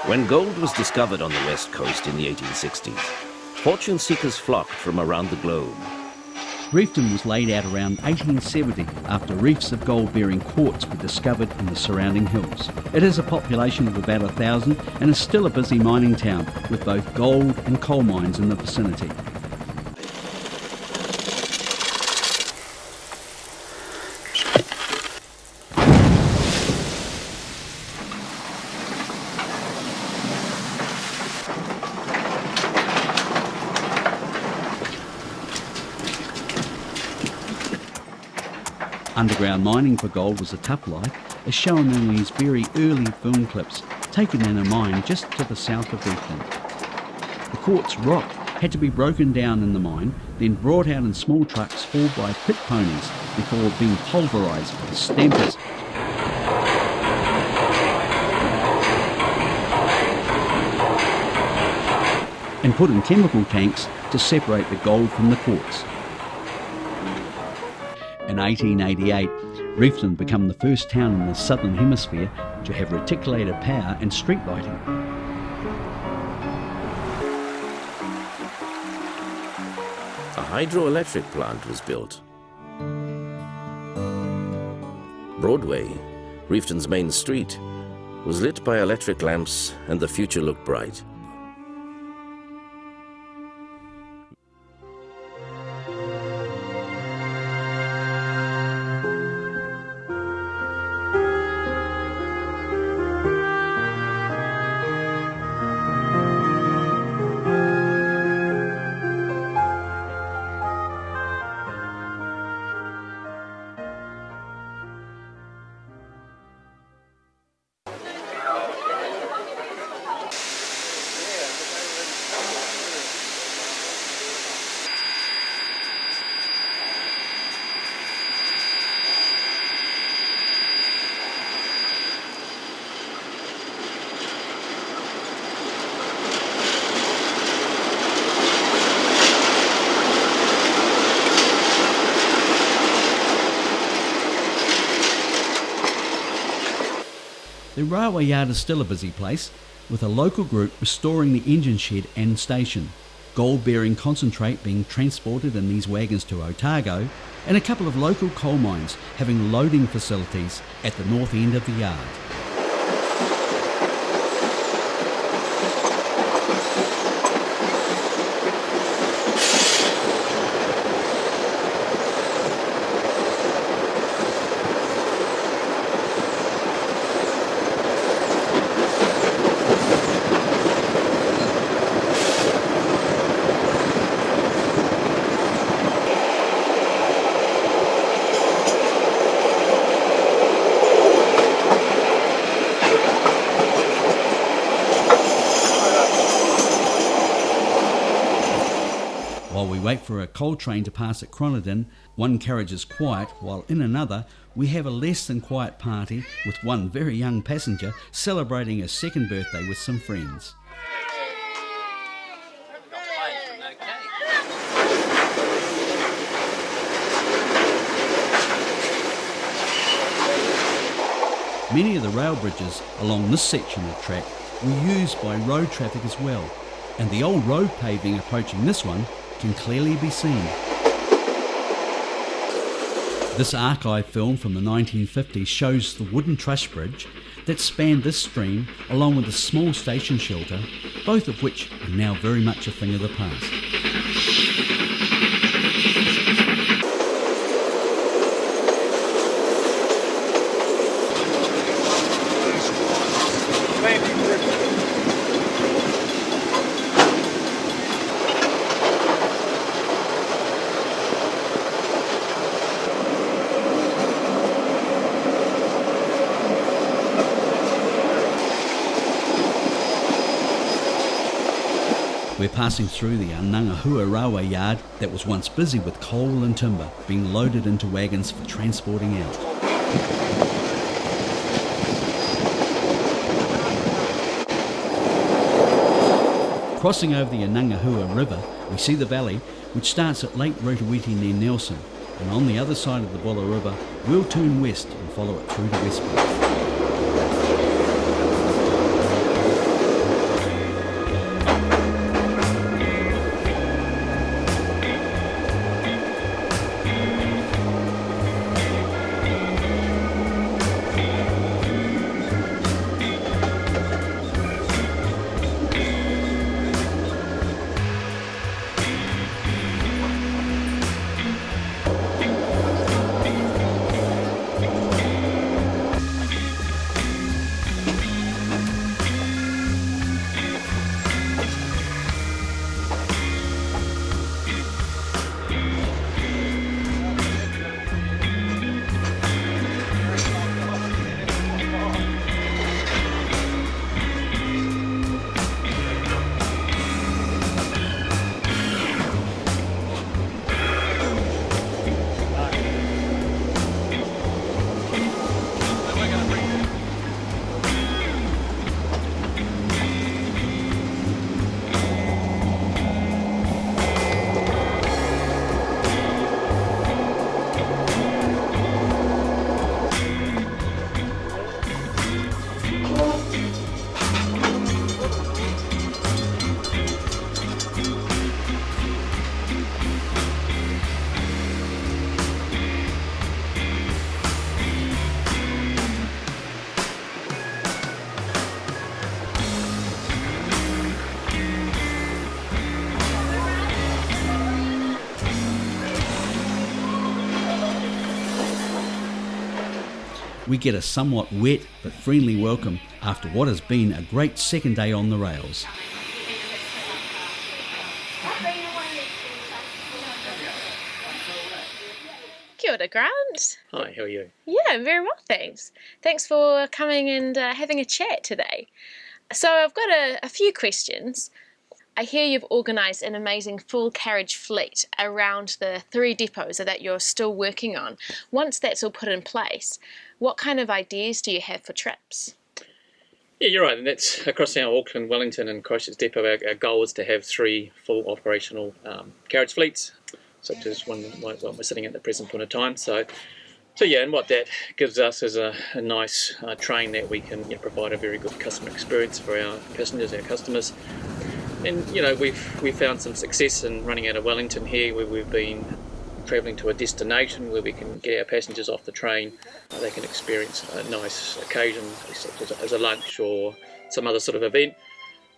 P: When gold was discovered on the west coast in the 1860s, fortune seekers flocked from around the globe.
O: Reefton was laid out around 1870 after reefs of gold-bearing quartz were discovered in the surrounding hills. It has a population of about 1,000 and is still a busy mining town with both gold and coal mines in the vicinity. Underground mining for gold was a tough life, as shown in these very early film clips taken in a mine just to the south of Reefton. The quartz rock had to be broken down in the mine, then brought out in small trucks hauled by pit ponies before being pulverised by stampers. And put in chemical tanks to separate the gold from the quartz. In 1888, Reefton became the first town in the southern hemisphere to have reticulated power and street lighting.
P: A hydroelectric plant was built. Broadway, Reefton's main street, was lit by electric lamps and the future looked bright.
O: The railway yard is still a busy place, with a local group restoring the engine shed and station, gold-bearing concentrate being transported in these wagons to Otago, and a couple of local coal mines having loading facilities at the north end of the yard. While we wait for a coal train to pass at Cronodon, one carriage is quiet, while in another we have a less than quiet party with one very young passenger celebrating his second birthday with some friends. Many of the rail bridges along this section of track were used by road traffic as well, and the old road paving approaching this one can clearly be seen. This archive film from the 1950s shows the wooden truss bridge that spanned this stream along with a small station shelter, both of which are now very much a thing of the past. We're passing through the Anangahua railway yard that was once busy with coal and timber being loaded into wagons for transporting out. Crossing over the Anangahua River, we see the valley, which starts at Lake Rotoiti near Nelson, and on the other side of the Bola River, we'll turn west and follow it through to Westport. we get a somewhat wet but friendly welcome after what has been a great second day on the rails.
A: Kia ora, Grant.
Q: Hi, how are you?
A: Yeah, I'm very well, thanks. Thanks for coming and having a chat today. So I've got a few questions. I hear you've organised an amazing full carriage fleet around the 3 depots that you're still working on. Once that's all put in place, what kind of ideas do you have for trips?
Q: Yeah, you're right, and that's across our Auckland, Wellington and Christchurch depot. Our goal is to have 3 full operational carriage fleets, such as one we're sitting at the present point of time. So yeah, and what that gives us is a nice train that we can provide a very good customer experience for our passengers, our customers. And we've found some success in running out of Wellington here, where we've been travelling to a destination where we can get our passengers off the train. They can experience a nice occasion, such as a lunch or some other sort of event.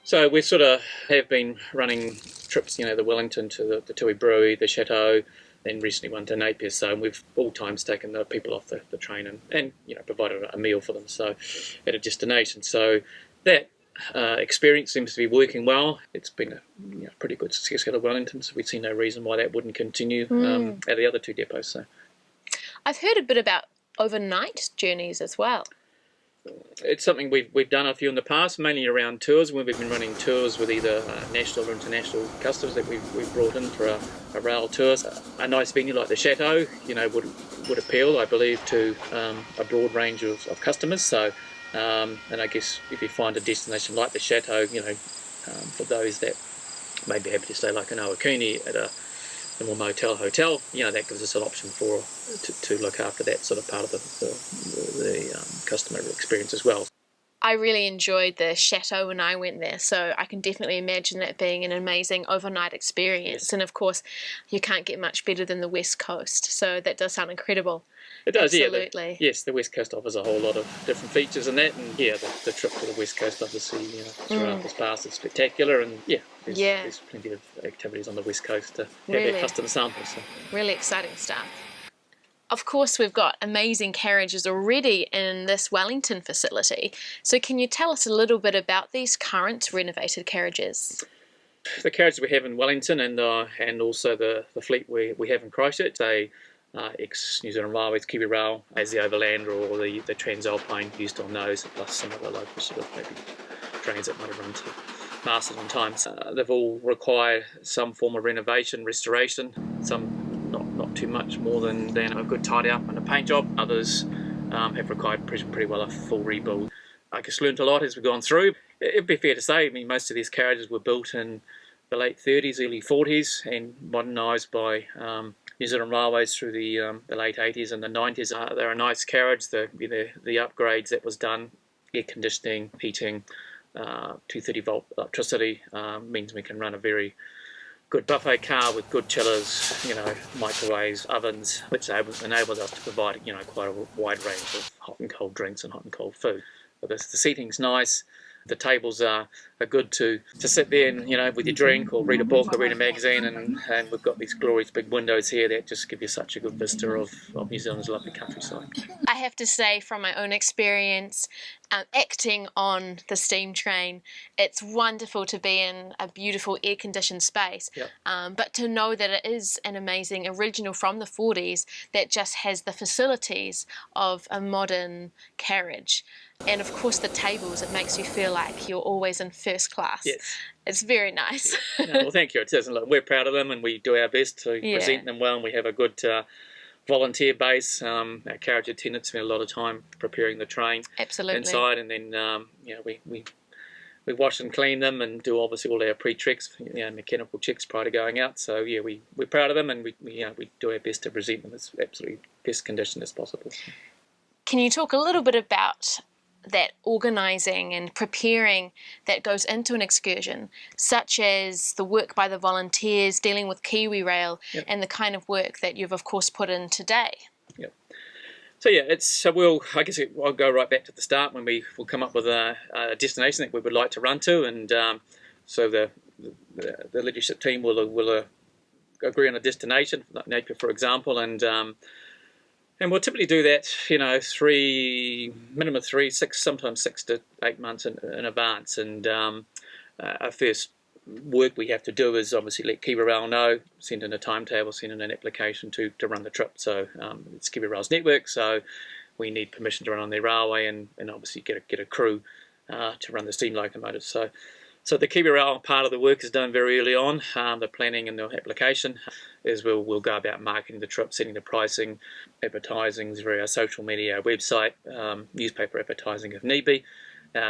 Q: So we sort of have been running trips, the Wellington to the Tui Brewery, the Chateau, then recently one to Napier. So we've all times taken the people off the train and provided a meal for them. So at a destination. So that experience seems to be working well. It's been a pretty good success out of Wellington, so we see no reason why that wouldn't continue at the other 2 depots. So
A: I've heard a bit about overnight journeys as well.
Q: It's something we've done a few in the past, mainly around tours, when we've been running tours with either national or international customers that we've brought in for a rail tour. A nice venue like the Chateau, would appeal, I believe, to a broad range of customers. So, and I guess if you find a destination like the Chateau, for those that may be happy to stay like an Awakuni at a more motel, hotel, that gives us an option to look after that sort of part of the customer experience as well.
A: I really enjoyed the Chateau when I went there, so I can definitely imagine it being an amazing overnight experience. Yes. And of course, you can't get much better than the West Coast, so that does sound incredible.
Q: It does,
A: absolutely.
Q: Yeah. The West Coast offers a whole lot of different features in that, and the trip to the West Coast, obviously, throughout this past is spectacular, and there's plenty of activities on the West Coast to have our customer samples. So.
A: Really exciting stuff. Of course, we've got amazing carriages already in this Wellington facility. So can you tell us a little bit about these current renovated carriages?
Q: The carriages we have in Wellington and also the fleet we have in Christchurch, they ex-New Zealand Railways, Kiwi Rail, as the Overlander or the Transalpine used on those, plus some of the local sort of maybe trains that might have run to Marsden on time. They've all required some form of renovation, restoration, some not too much more than a good tidy up and a paint job. Others have required pretty well a full rebuild. I guess learnt a lot as we've gone through. It'd be fair to say, most of these carriages were built in the late 30s, early 40s and modernised by New Zealand Railways through the late 80s and the 90s. They're a nice carriage. The upgrades that was done, air conditioning, heating, 230 volt electricity means we can run a very good buffet car with good chillers, microwaves, ovens, which enables us to provide, quite a wide range of hot and cold drinks and hot and cold food. But the seating's nice. The tables are good to sit there and, with your drink or read a book or read a magazine, and we've got these glorious big windows here that just give you such a good vista of New Zealand's lovely countryside.
A: I have to say, from my own experience acting on the steam train, it's wonderful to be in a beautiful air-conditioned space, but to know that it is an amazing original from the 40s that just has the facilities of a modern carriage. And of course the tables, it makes you feel like you're always in first class.
Q: Yes.
A: It's very nice.
Q: Well, thank you. It is. Look, we're proud of them and we do our best to present them well, and we have a good volunteer base. Our carriage attendants spend a lot of time preparing the train inside, and then we wash and clean them and do obviously all our pre-checks, mechanical checks prior to going out. So we're proud of them, and we do our best to present them as absolutely best condition as possible.
A: Can you talk a little bit about that organising and preparing that goes into an excursion, such as the work by the volunteers dealing with Kiwi Rail and the kind of work that you've of course put in today?
Q: I'll go right back to the start when we'll come up with a destination that we would like to run to, and so the leadership team will agree on a destination, like Napier for example, and And we'll typically do that, minimum of 3, 6, sometimes 6 to 8 months in advance. And our first work we have to do is obviously let Kiwi Rail know, send in a timetable, send in an application to run the trip. So it's Kiwi Rail's network, so we need permission to run on their railway and obviously get a crew to run the steam locomotives. So the Kiwi Rail part of the work is done very early on. The planning and the application is we'll go about marketing the trip, setting the pricing, advertising through our social media, our website, newspaper advertising if need be.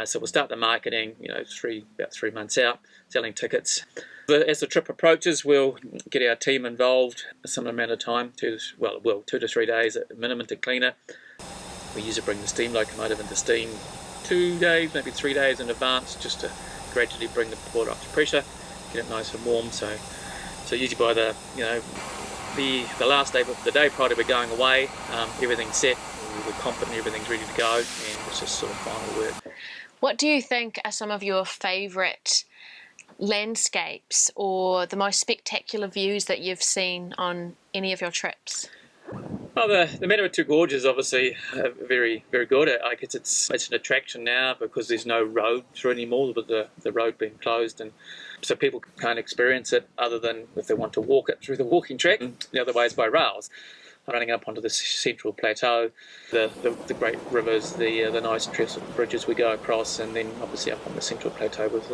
Q: So we'll start the marketing, about 3 months out, selling tickets. But as the trip approaches, we'll get our team involved a similar amount of time, 2 to 3 days at minimum to clean it. We usually bring the steam locomotive into steam 2 days, maybe 3 days in advance, just to gradually bring the boiler up to pressure, get it nice and warm. So usually by the last day, the day prior to we're going away, everything's set, we're confident everything's ready to go, and it's just sort of final work.
A: What do you think are some of your favourite landscapes or the most spectacular views that you've seen on any of your trips?
Q: Well, the Manawatu Gorge is obviously very, very good. I guess it's an attraction now because there's no road through anymore, with the road being closed, and so people can't experience it other than if they want to walk it through the walking track. The other way is by rails, running up onto the central plateau, the great rivers, the nice trestle bridges we go across, and then obviously up on the central plateau with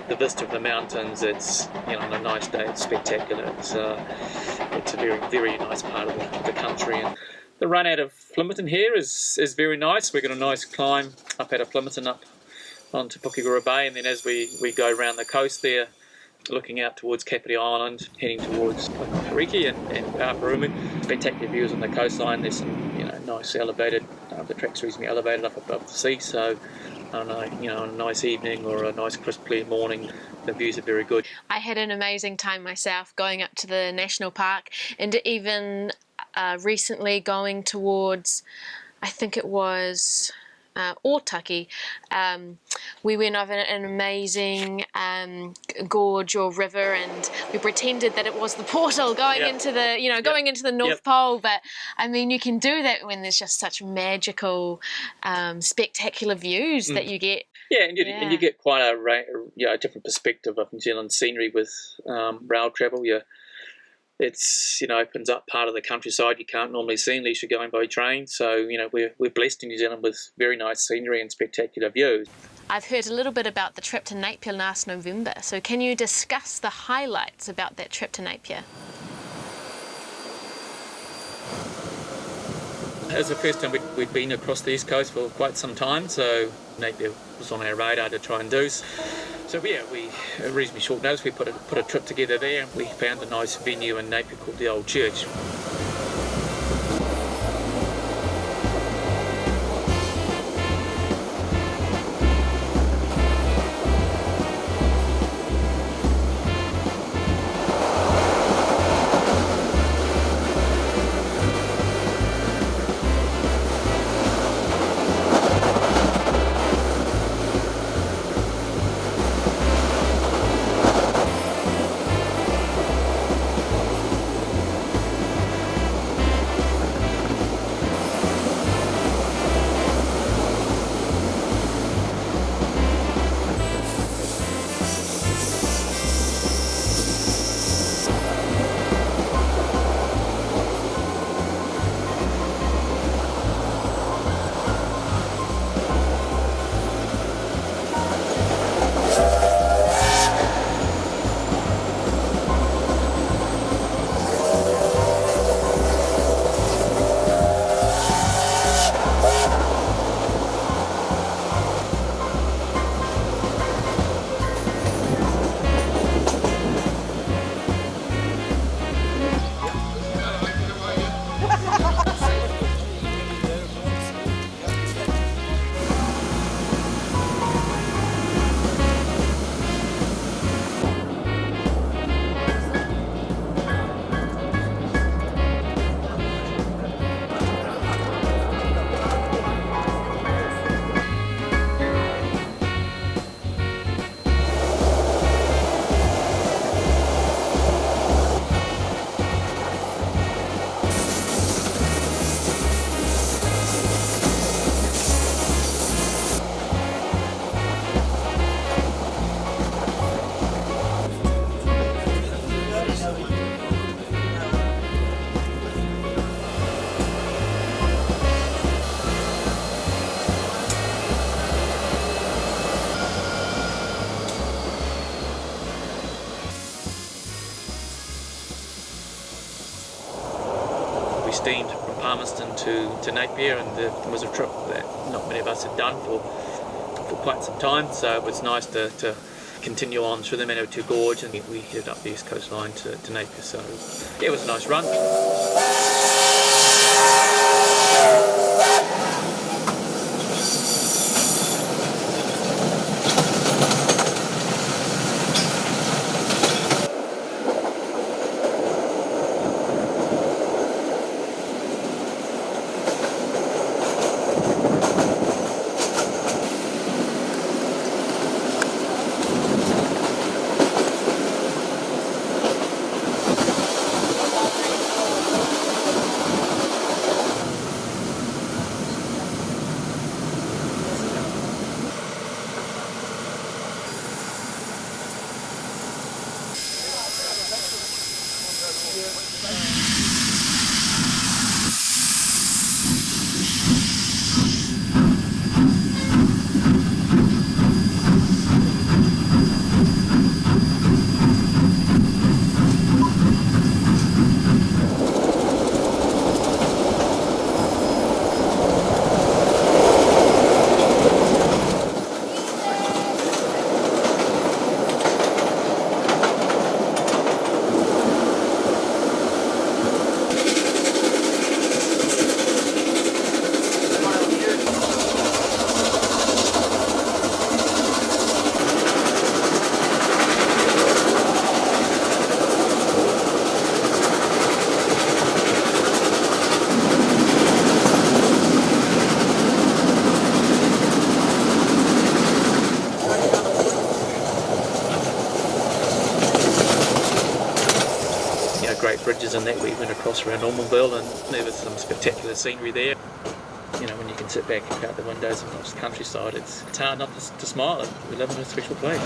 Q: the vista of the mountains. It's on a nice day, it's spectacular. It's a very, very nice part of the country. And the run out of Flimmerton here is very nice. We've got a nice climb up out of Flimmerton up onto Pukegura Bay, and then as we go around the coast there, looking out towards Kapiti Island, heading towards Pariki and Paparumu. Spectacular views on the coastline. There's some nice elevated, the track's reasonably elevated up above the sea, so on a nice evening or a nice crisp clear morning, the views are very good.
A: I had an amazing time myself going up to the national park, and even recently going towards, I think it was Otaki. We went over an amazing gorge or river, and we pretended that it was the portal going into the going into the North Pole. But I mean, you can do that when there's just such magical, spectacular views that you get.
Q: Yeah, and you get quite a different perspective of New Zealand scenery with rail travel. It's opens up part of the countryside you can't normally see unless you're going by train. So we're blessed in New Zealand with very nice scenery and spectacular views.
A: I've heard a little bit about the trip to Napier last November. So can you discuss the highlights about that trip to Napier?
Q: It was the first time we'd been across the East Coast for quite some time, so Napier was on our radar to try and do. So we a reasonably short notice, we put a trip together there, and we found a nice venue in Napier called the Old Church. Palmerston to Napier, and it was a trip that not many of us had done for quite some time, so it was nice to continue on through the Manawatu Gorge, and we headed up the east coast line to Napier, so yeah, it was a nice run. Great bridges and that we went across around Ormonville, and there was some spectacular scenery there. You know, when you can sit back out the windows and watch the countryside, it's hard not to smile. We live in a special place.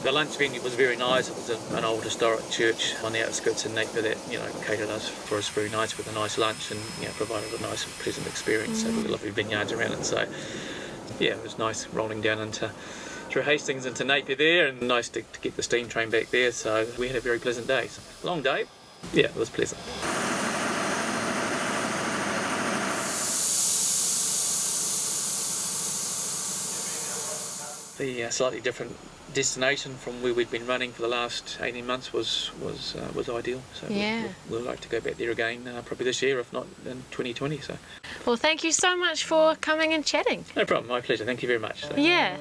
Q: The lunch venue was very nice. It was an old historic church on the outskirts of Napier that, you know, catered us for us very nice with a nice lunch and, you know, provided a nice and pleasant experience. So we had lovely vineyards around it. So yeah, it was nice rolling down through Hastings into Napier there, and nice to get the steam train back there. So we had a very pleasant day. Long day. Yeah, it was pleasant. The slightly different destination from where we'd been running for the last 18 months was ideal. So
A: yeah,
Q: we'd like to go back there again probably this year, if not in 2020. So
A: Well, thank you so much for coming and chatting.
Q: No problem, my pleasure. Thank you very much.
A: Yeah.